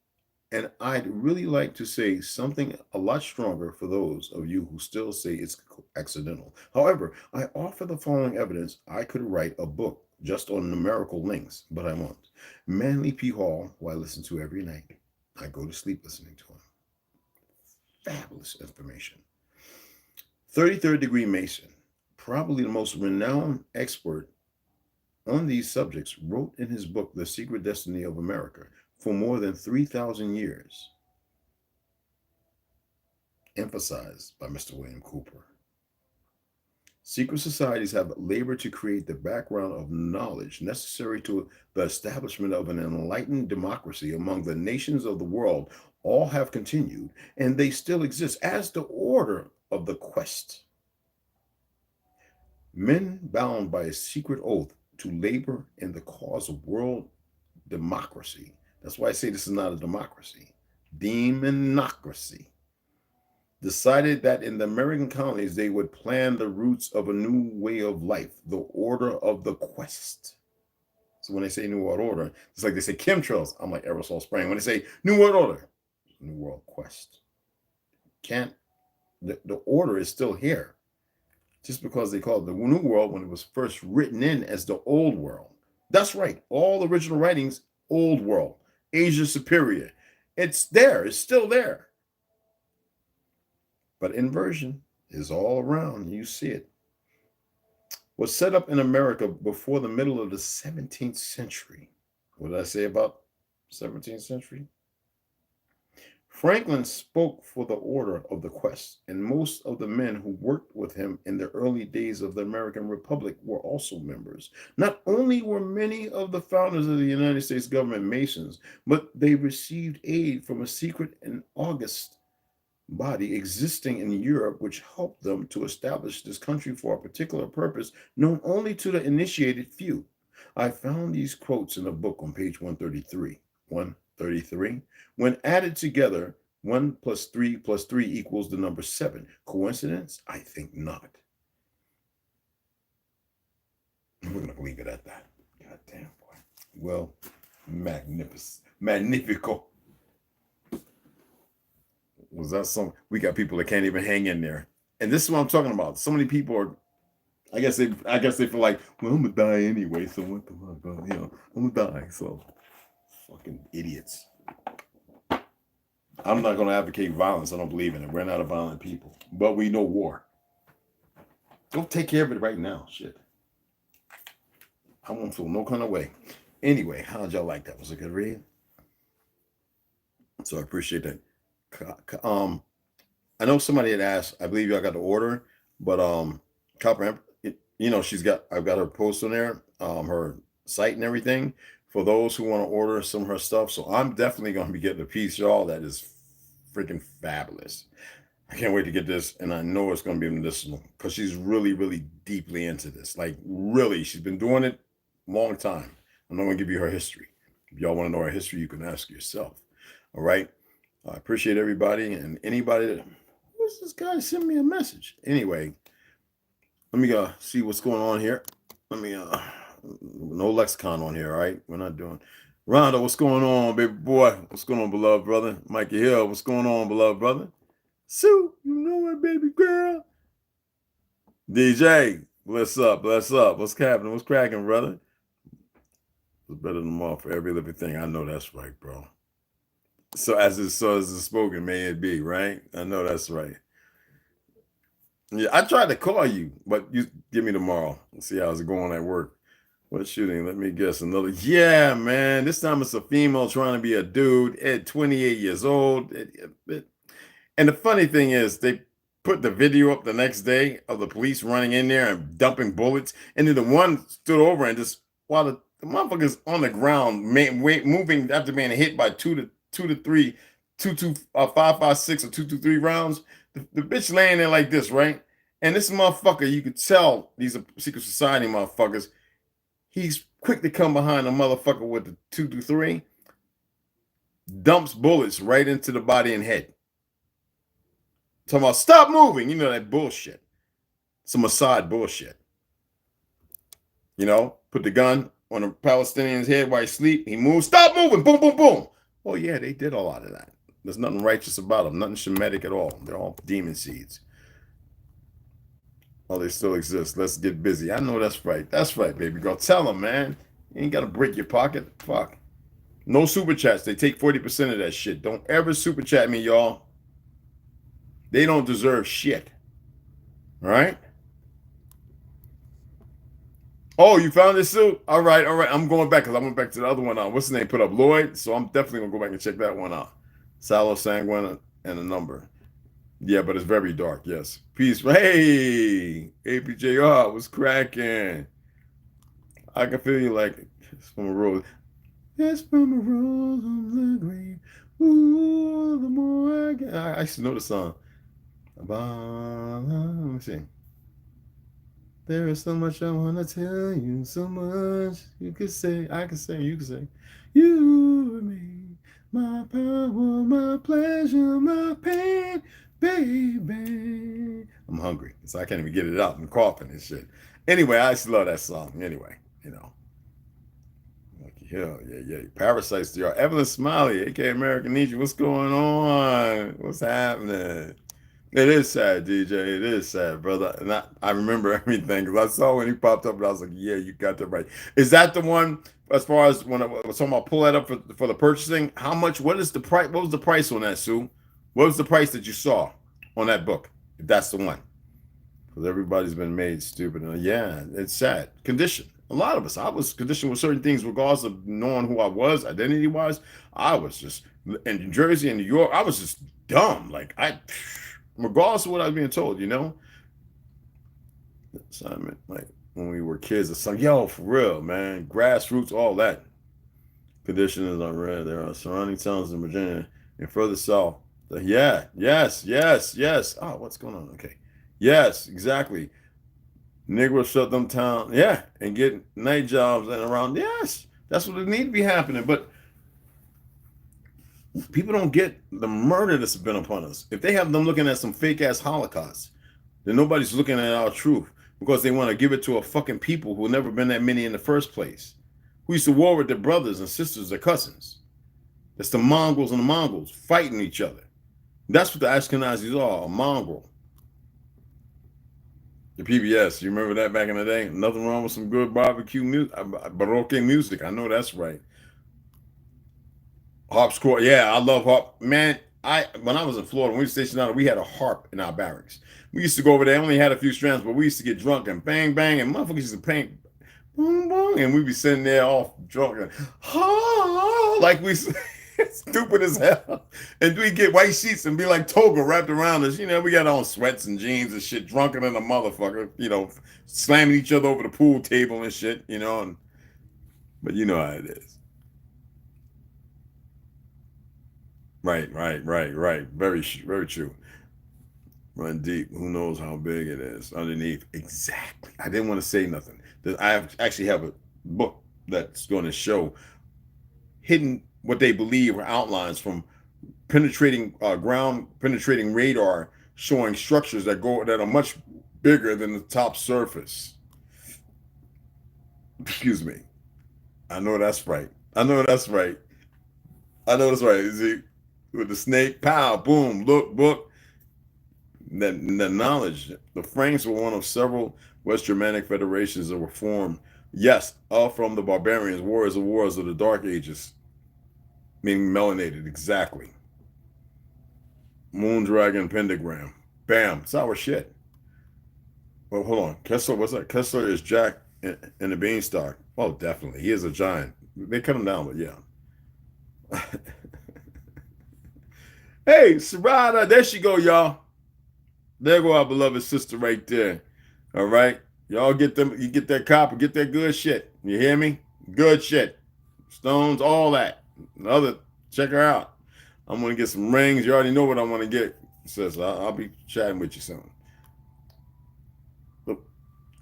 And I'd really like to say something a lot stronger for those of you who still say it's accidental. However, I offer the following evidence. I could write a book just on numerical links, but I won't. Manly P. Hall, who I listen to every night. I go to sleep listening to him. Fabulous information. 33rd degree Mason, probably the most renowned expert on these subjects, wrote in his book, The Secret Destiny of America, for more than 3,000 years, emphasized by Mr. William Cooper. Secret societies have labored to create the background of knowledge necessary to the establishment of an enlightened democracy among the nations of the world. All have continued, and they still exist as the order of the quest. Men bound by a secret oath to labor in the cause of world democracy. That's why I say this is not a democracy. Demonocracy. Decided that in the American colonies, they would plan the roots of a new way of life, the order of the quest. So when they say New World Order, it's like they say chemtrails. I'm like aerosol spraying. When they say New World Order, New World Quest. The order is still here. Just because they called it the New World when it was first written in as the Old World. That's right. All original writings, Old World, Asia Superior. It's there. It's still there. But inversion is all around. You see it. Was set up in America before the middle of the 17th century. What did I say about 17th century? Franklin spoke for the order of the quest, and most of the men who worked with him in the early days of the American Republic were also members. Not only were many of the founders of the United States government Masons, but they received aid from a secret and august body existing in Europe, which helped them to establish this country for a particular purpose known only to the initiated few. I found these quotes in a book on page 133. 133. When added together, 1 plus 3 plus 3 equals the number 7. Coincidence? I think not. We're going to leave it at that. God damn, boy. Well, magnificent. Magnifico. Was that some? We got people that can't even hang in there. And this is what I'm talking about. So many people are, I guess they feel like, well, I'm gonna die anyway, so what the fuck, I'm gonna die. So fucking idiots. I'm not gonna advocate violence. I don't believe in it. We're not a violent people, but we know war. Go take care of it right now. Shit. I won't feel no kind of way. Anyway, how'd y'all like that? Was it a good read? So I appreciate that. I know somebody had asked. I believe y'all got the order, but Copper, I've got her post on there, her site and everything for those who want to order some of her stuff. So I'm definitely going to be getting a piece, y'all. That is freaking fabulous. I can't wait to get this, and I know it's going to be medicinal because she's really, really deeply into this. Like, really, she's been doing it a long time. I'm not going to give you her history. If y'all want to know her history, you can ask yourself. All right. I appreciate everybody and anybody that. Who's this guy send me a message? Anyway, let me see what's going on here. Let me no lexicon on here. All right, we're not doing. Rondo, what's going on, baby boy? What's going on, beloved brother? Mikey Hill, what's going on, beloved brother? Sue, you know it, baby girl. DJ, bless up, bless up. What's happening? What's cracking, brother? It's better than all for every living thing. I know that's right, bro. So as it's spoken, may it be, right? I know that's right. Yeah, I tried to call you, but you give me tomorrow. Let's see how's it going at work. What shooting? Let me guess. Another. Yeah, man. This time it's a female trying to be a dude at 28 years old. And the funny thing is, they put the video up the next day of the police running in there and dumping bullets. And then the one stood over and just, while the motherfucker's on the ground, moving after being hit by 5.56 or 223 rounds. The bitch laying there like this, right? And this motherfucker, you could tell these are secret society motherfuckers. He's quick to come behind a motherfucker with the 223, dumps bullets right into the body and head. Talking about stop moving, you know that bullshit. Some Assad bullshit. You know, put the gun on a Palestinian's head while he sleep. He moves, stop moving, boom, boom, boom. Oh yeah, they did a lot of that. There's nothing righteous about them, nothing Shemitic at all. They're all demon seeds. Oh, they still exist. Let's get busy. I know that's right. That's right, baby girl. Tell them, man. You ain't got to break your pocket. Fuck. No super chats. They take 40% of that shit. Don't ever super chat me, y'all. They don't deserve shit. All right? Oh, you found this suit? All right, all right. I'm going back because I went back to the other one. What's the name? Put up Lloyd. So I'm definitely going to go back and check that one out. Salo Sanguine and a number. Yeah, but it's very dark. Yes. Peace. Hey, APJR, what's cracking? I can feel you like it's from a rose. It's from a rose on the grave. Ooh, the more I get. I used to know the song. Let me see. There is so much I want to tell you. So much you could say. I could say. You could say. You and me. My power, my pleasure, my pain. Baby, I'm hungry, so I can't even get it out. I'm coughing and shit. Anyway, I just love that song. Anyway, you know. Yeah. Parasites, y'all. Evelyn Smiley, aka American Ninja. What's going on? What's happening? It is sad, DJ. It is sad, brother. And I remember everything because I saw when he popped up and I was like, yeah, you got that right. Is that the one as far as when I was talking about pull that up for the purchasing? How much? What is the price? What was the price on that, Sue? What was the price that you saw on that book? If that's the one. Because everybody's been made stupid. And yeah, it's sad. Condition. A lot of us. I was conditioned with certain things regardless of knowing who I was, identity-wise. I was just, in New Jersey and New York, I was just dumb. Like, regardless of what I was being told, you know? Assignment, like, when we were kids, it's like, yo, for real, man. Grassroots, all that. Condition is unread. There are surrounding towns in Virginia and further south. Yeah, yes. Oh, what's going on? Okay. Yes, exactly. Negroes shut them town, yeah, and get night jobs and around. Yes, that's what it need to be happening. But people don't get the murder that's been upon us. If they have them looking at some fake ass Holocaust, then nobody's looking at our truth because they want to give it to a fucking people who never been that many in the first place. Who used to war with their brothers and sisters, their cousins. That's the Mongols and the Mongols fighting each other. That's what the Ashkenazis are, a mongrel. The PBS. You remember that back in the day? Nothing wrong with some good barbecue music, Baroque music. I know that's right. Harpsichord. Yeah, I love harp. Man, when I was in Florida, when we were stationed out, we had a harp in our barracks. We used to go over there. Only had a few strands, but we used to get drunk and bang bang, and motherfuckers used to paint boom boom, and we'd be sitting there all drunk and like we stupid as hell. And we get white sheets and be like toga wrapped around us. You know, we got on sweats and jeans and shit, drunker than a motherfucker. You know, slamming each other over the pool table and shit. You know, but you know how it is. Right, right, right, right. Very, very true. Run deep. Who knows how big it is underneath? Exactly. I didn't want to say nothing. Actually have a book that's going to show hidden what they believe are outlines from penetrating ground penetrating radar, showing structures that are much bigger than the top surface. Excuse me. I know that's right. I know that's right. I know that's right. Is it with the snake? Pow, boom, look, book. The knowledge, the frames were one of several West Germanic federations that were formed. Yes, all from the barbarians, wars of the Dark Ages, meaning melanated. Exactly. Moon Dragon Pentagram. Bam. It's our shit. Well, hold on. Kessler, what's that? Kessler is Jack in the Beanstalk. Oh, definitely. He is a giant. They cut him down, but yeah. Hey, Sharada, there she go, y'all. There go our beloved sister right there. All right. Y'all get them, you get that copper, get that good shit. You hear me? Good shit. Stones, all that. Other, check her out. I'm gonna get some rings. You already know what I want to get. Says I'll be chatting with you soon. The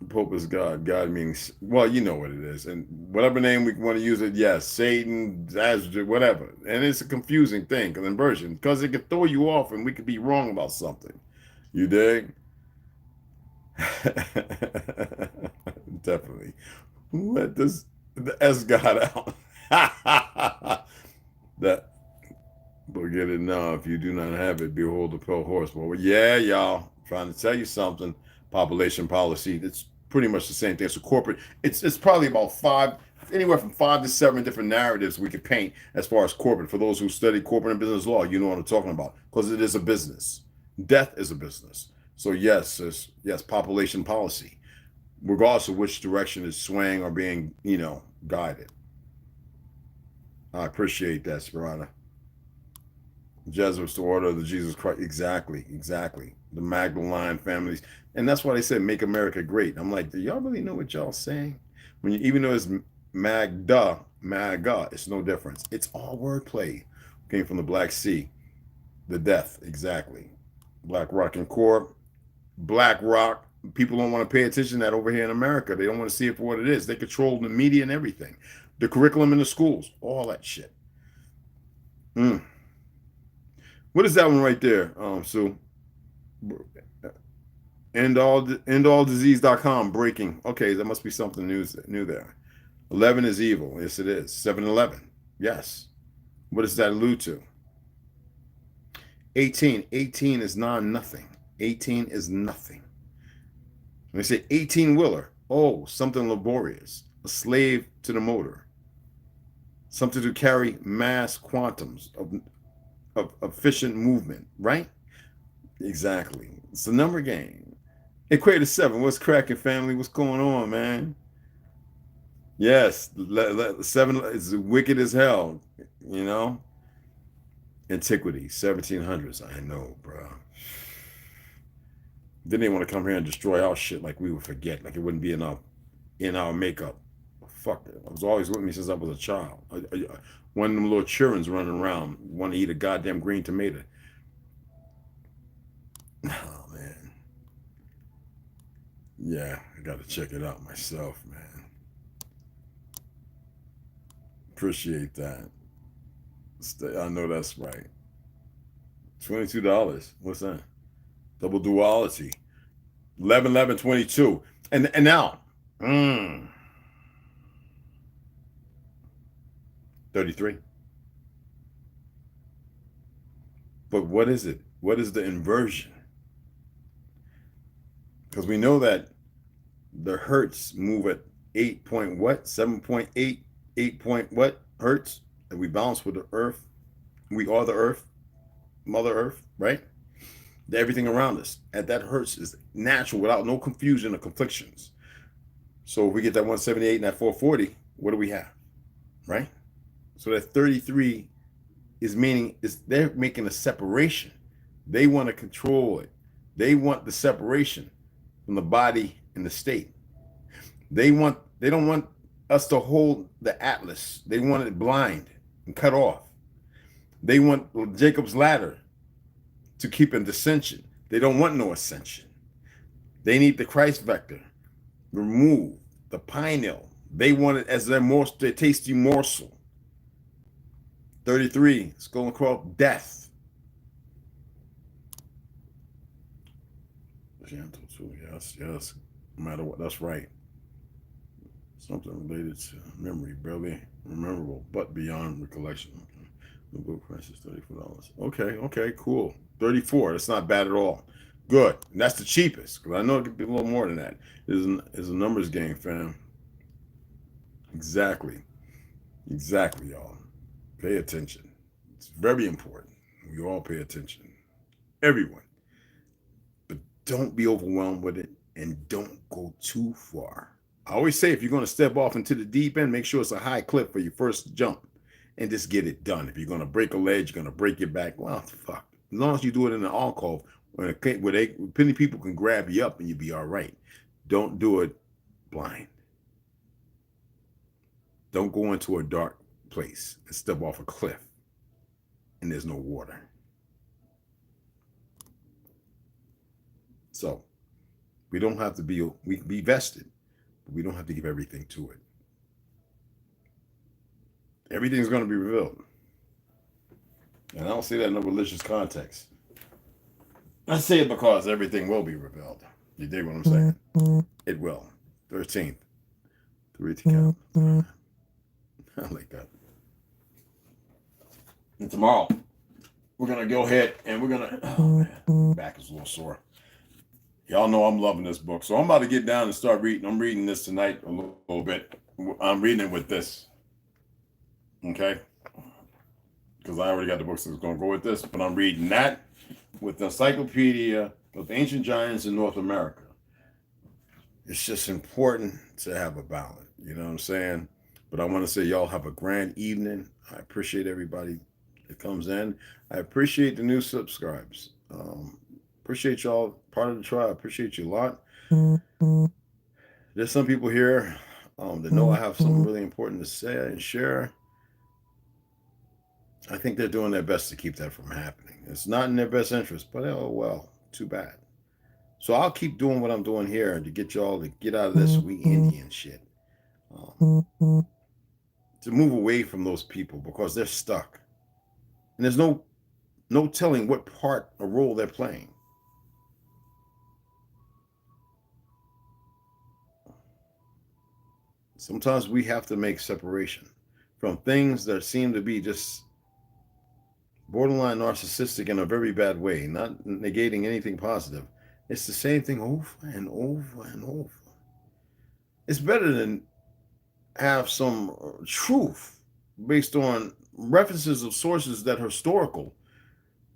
Pope is God. God means, well, you know what it is. And whatever name we want to use it, yes, Satan, whatever. And it's a confusing thing, inversion, because it could throw you off and we could be wrong about something. You dig? Definitely. Let the S God out. That, but get it now. If you do not have it, behold the pale horse. Well, yeah, y'all. Trying to tell you something. Population policy. It's pretty much the same thing. So corporate. It's probably about anywhere from 5 to 7 different narratives we could paint as far as corporate. For those who study corporate and business law, you know what I'm talking about, because it is a business. Death is a business. So yes, population policy, regardless of which direction it's swaying or being, guided. I appreciate that, Sperata. Jesuits, the order of the Jesus Christ. Exactly. The Magdalene families. And that's why they said, make America great. I'm like, do y'all really know what y'all saying? Even though it's MAGA, it's no difference. It's all wordplay. Came from the Black Sea. The death, exactly. Black Rock and Core. Black Rock. People don't want to pay attention to that over here in America. They don't want to see it for what it is. They control the media and everything. The curriculum in the schools. All that shit. What is that one right there, Sue? Endalldisease.com breaking. Okay, that must be something new there. 11 is evil. Yes, it is. 7-Eleven. Yes. What does that allude to? 18. 18 is nothing. 18 is nothing. When they say 18-wheeler, oh, something laborious. A slave to the motor. Something to carry mass quantums of efficient movement, right? Exactly. It's a number game. Equator 7. What's cracking, family? What's going on, man? Yes, 7 is wicked as hell, Antiquity, 1700s. I know, bro. Then they want to come here and destroy our shit like we would forget, like it wouldn't be enough in our makeup. Fuck it. It was always with me since I was a child. One of them little children's running around, want to eat a goddamn green tomato. Oh, man. Yeah, I got to check it out myself, man. Appreciate that. I know that's right. $22. What's that? Double duality. 11-11-22. And now. 33. But what is it? What is the inversion? Because we know that the hertz move at 8 point what? 7.8, 8 point what hertz? And we balance with the earth. We are the earth, Mother Earth, right? Everything around us at that hertz is natural without no confusion or conflictions. So if we get that 178 and that 440, what do we have? Right? So that 33 is meaning is they're making a separation. They want to control it. They want the separation from the body and the state. They don't want us to hold the atlas. They want it blind and cut off. They want Jacob's ladder to keep in dissension. They don't want no ascension. They need the Christ vector. Remove the pineal. They want it as their tasty morsel. 33, skull and cross, death. Yes, yes. No matter what, that's right. Something related to memory, barely memorable, but beyond recollection. Okay. The book price is $34. Okay, cool. 34. That's not bad at all. Good. And that's the cheapest, because I know it could be a little more than that. It's a numbers game, fam. Exactly, y'all. Pay attention. It's very important. We all pay attention. Everyone. But don't be overwhelmed with it, and don't go too far. I always say if you're going to step off into the deep end, make sure it's a high cliff for your first jump and just get it done. If you're going to break a ledge, you're going to break your back. Well, fuck. As long as you do it in an alcove where plenty people can grab you up and you'll be all right. Don't do it blind. Don't go into a dark place and step off a cliff and there's no water. So we don't have to be, we can be vested, but we don't have to give everything to it. Everything's going to be revealed. And I don't say that in a religious context. I say it because everything will be revealed. You dig what I'm saying? It will. 13th. 3 to count. I like that. And tomorrow, we're going to go ahead and we're going to... Oh, man. Back is a little sore. Y'all know I'm loving this book. So I'm about to get down and start reading. I'm reading this tonight a little bit. I'm reading it with this. Okay? Because I already got the books that's going to go with this. But I'm reading that with the Encyclopedia of Ancient Giants in North America. It's just important to have a balance. You know what I'm saying? But I want to say y'all have a grand evening. I appreciate everybody that comes in. I appreciate the new subscribes. Appreciate y'all, part of the tribe. Appreciate you a lot. There's some people here that know I have something really important to say and share. I think they're doing their best to keep that from happening. It's not in their best interest, but oh well, too bad. So I'll keep doing what I'm doing here to get y'all to get out of this we Indian shit. To move away from those people because they're stuck. And there's no telling what part or role they're playing. Sometimes we have to make separation from things that seem to be just borderline narcissistic in a very bad way, not negating anything positive. It's the same thing over and over and over. It's better than have some truth based on references of sources that are historical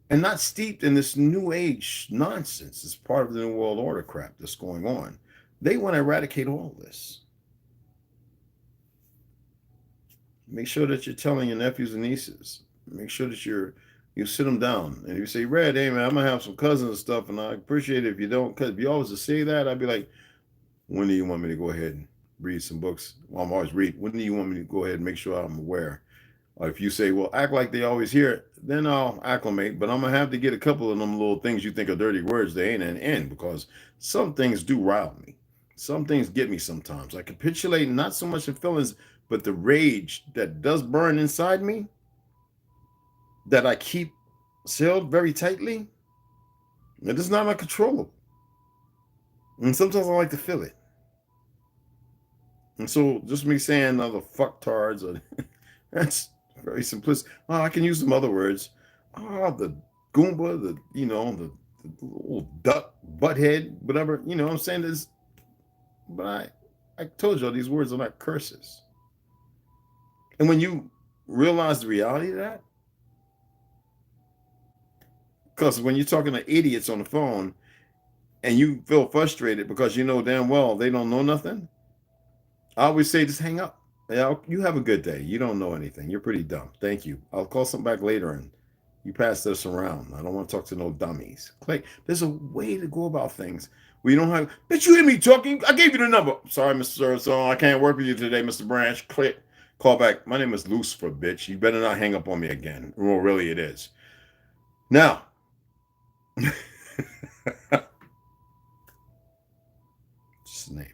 and not steeped in this new age nonsense. It's part of the New World Order crap that's going on. They want to eradicate all this. Make sure that you're telling your nephews and nieces. Make sure that you sit them down. And if you say, Red, hey man, I'm going to have some cousins and stuff, and I appreciate it if you don't, because if you always say that, I'd be like, when do you want me to go ahead and read some books? Well, I'm always reading. When do you want me to go ahead and make sure I'm aware? Or if you say, well, act like they always hear it, then I'll acclimate. But I'm going to have to get a couple of them little things you think are dirty words. They ain't an end, because some things do rile me. Some things get me sometimes. I capitulate not so much in feelings, but the rage that does burn inside me that I keep sealed very tightly, it is not uncontrollable. And sometimes I like to feel it. And so just me saying other fucktards, or that's very simplistic. Oh, I can use some other words. Oh, the Goomba, the little duck, butthead, whatever. You know what I'm saying? This, but I told y'all these words are not curses. And when you realize the reality of that, because when you're talking to idiots on the phone and you feel frustrated because you know damn well they don't know nothing, I always say just hang up. Yeah, you have a good day. You don't know anything. You're pretty dumb. Thank you. I'll call something back later and you pass this around. I don't want to talk to no dummies. Click. There's a way to go about things. We don't have. Bitch, you hear me talking? I gave you the number. Sorry, Mr. So I can't work with you today, Mr. Branch. Click. Call back. My name is Lucifer, bitch. You better not hang up on me again. Well, really, it is. Now. Just a name.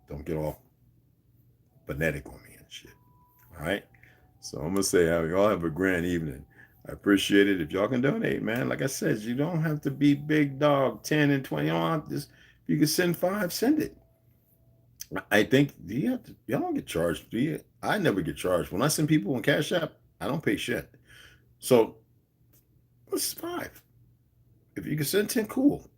Don't get all phonetic on me and shit. All right. So I'm gonna say, y'all have a grand evening. I appreciate it. If y'all can donate, man. Like I said, you don't have to be big dog 10 and 20. You don't have to, if you can send 5, send it. I think y'all don't get charged, do you? I never get charged. When I send people on Cashapp, I don't pay shit. So what's 5? If you can send 10, cool.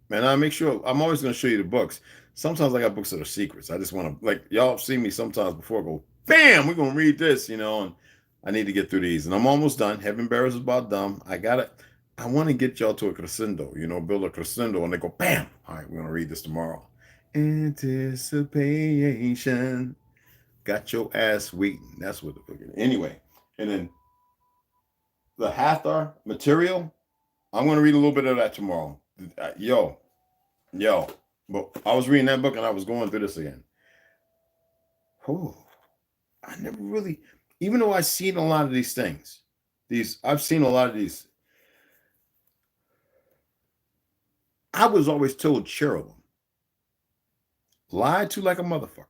Man, I make sure I'm always gonna show you the books. Sometimes I got books that are secrets. I just want to, like, y'all see me sometimes before I go, bam, we're gonna read this, you know, and I need to get through these. And I'm almost done. Heaven Bearers is about done. I want to get y'all to a crescendo, you know, build a crescendo, and they go, bam. All right, we're gonna read this tomorrow. Anticipation got your ass waiting. That's what the book is. Anyway, and then the Hathor material, I'm gonna read a little bit of that tomorrow. Yo. But I was reading that book and I was going through this again. Oh, I never really, even though I've seen a lot of these things, I've seen a lot of these. I was always told cherubim. Lied to like a motherfucker.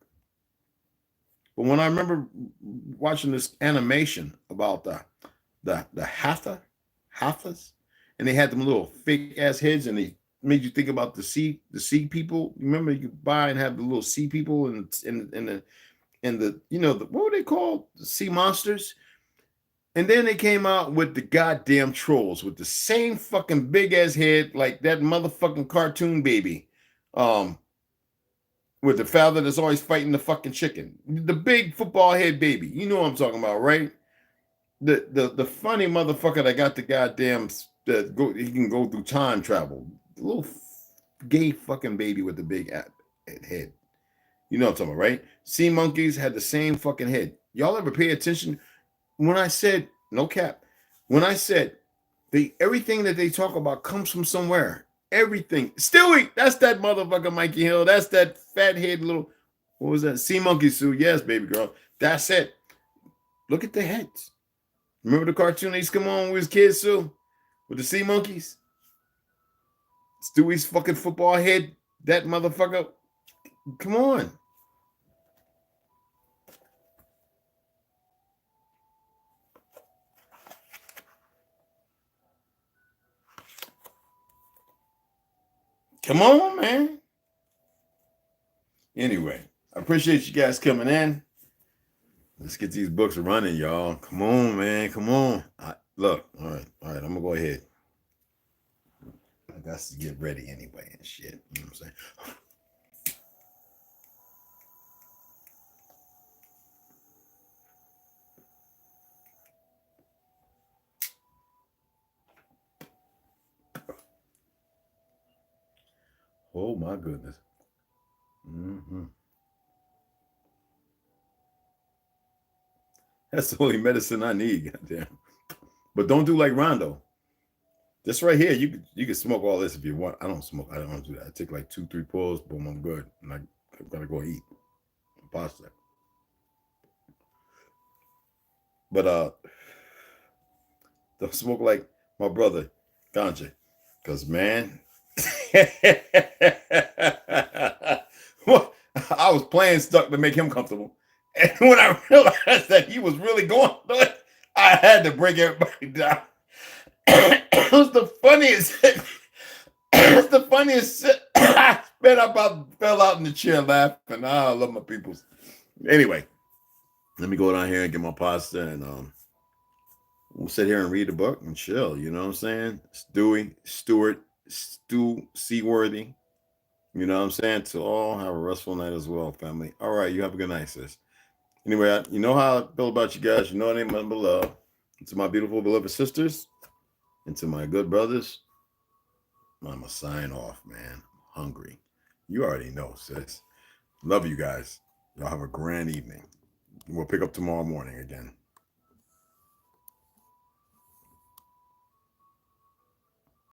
But when I remember watching this animation about the Hathors, and they had them little fake ass heads, and they made you think about the sea people. Remember, you could buy and have the little sea people and the you know, what were they called? The sea monsters. And then they came out with the goddamn trolls with the same fucking big ass head like that motherfucking cartoon baby. With the father that's always fighting the fucking chicken. The big football head baby. You know what I'm talking about, right? The funny motherfucker that got the goddamn he can go through time travel. The little gay fucking baby with the big head. You know what I'm talking about, right? Sea monkeys had the same fucking head. Y'all ever pay attention? When I said, no cap, when I said everything that they talk about comes from somewhere. Everything. Stewie, that's that motherfucker Mikey Hill. That's that fat head little, what was that? Sea monkey suit. Yes, baby girl. That's it. Look at the heads. Remember the cartoon that used to come on with his kids, Sue? With the sea monkeys? Stewie's fucking football head. That motherfucker. Come on. Come on, man. Anyway, I appreciate you guys coming in. Let's get these books running, y'all. Come on, man. Come on. Look, all right. I'm going to go ahead. I got to get ready anyway and shit. You know what I'm saying? Oh, my goodness. That's the only medicine I need, goddamn. But don't do like Rondo. This right here, you can smoke all this if you want. I don't smoke. I don't do that. I take like 2-3 pulls. Boom, I'm good. And I gotta go eat pasta. But don't smoke like my brother Ganja, because man, I was playing stuck to make him comfortable, and when I realized that he was really going through it, I had to break everybody down. It was the funniest. It was the funniest. I fell out in the chair laughing. I love my peoples. Anyway, let me go down here and get my pasta, and we'll sit here and read the book and chill. You know what I'm saying? Stewie, Stewart, Stu Seaworthy. You know what I'm saying? To all, have a restful night as well, family. All right, you have a good night, sis. Anyway, you know how I feel about you guys. You know it ain't nothing but love. And to my beautiful, beloved sisters, and to my good brothers, I'm going to sign off, man. I'm hungry. You already know, sis. Love you guys. Y'all have a grand evening. We'll pick up tomorrow morning again.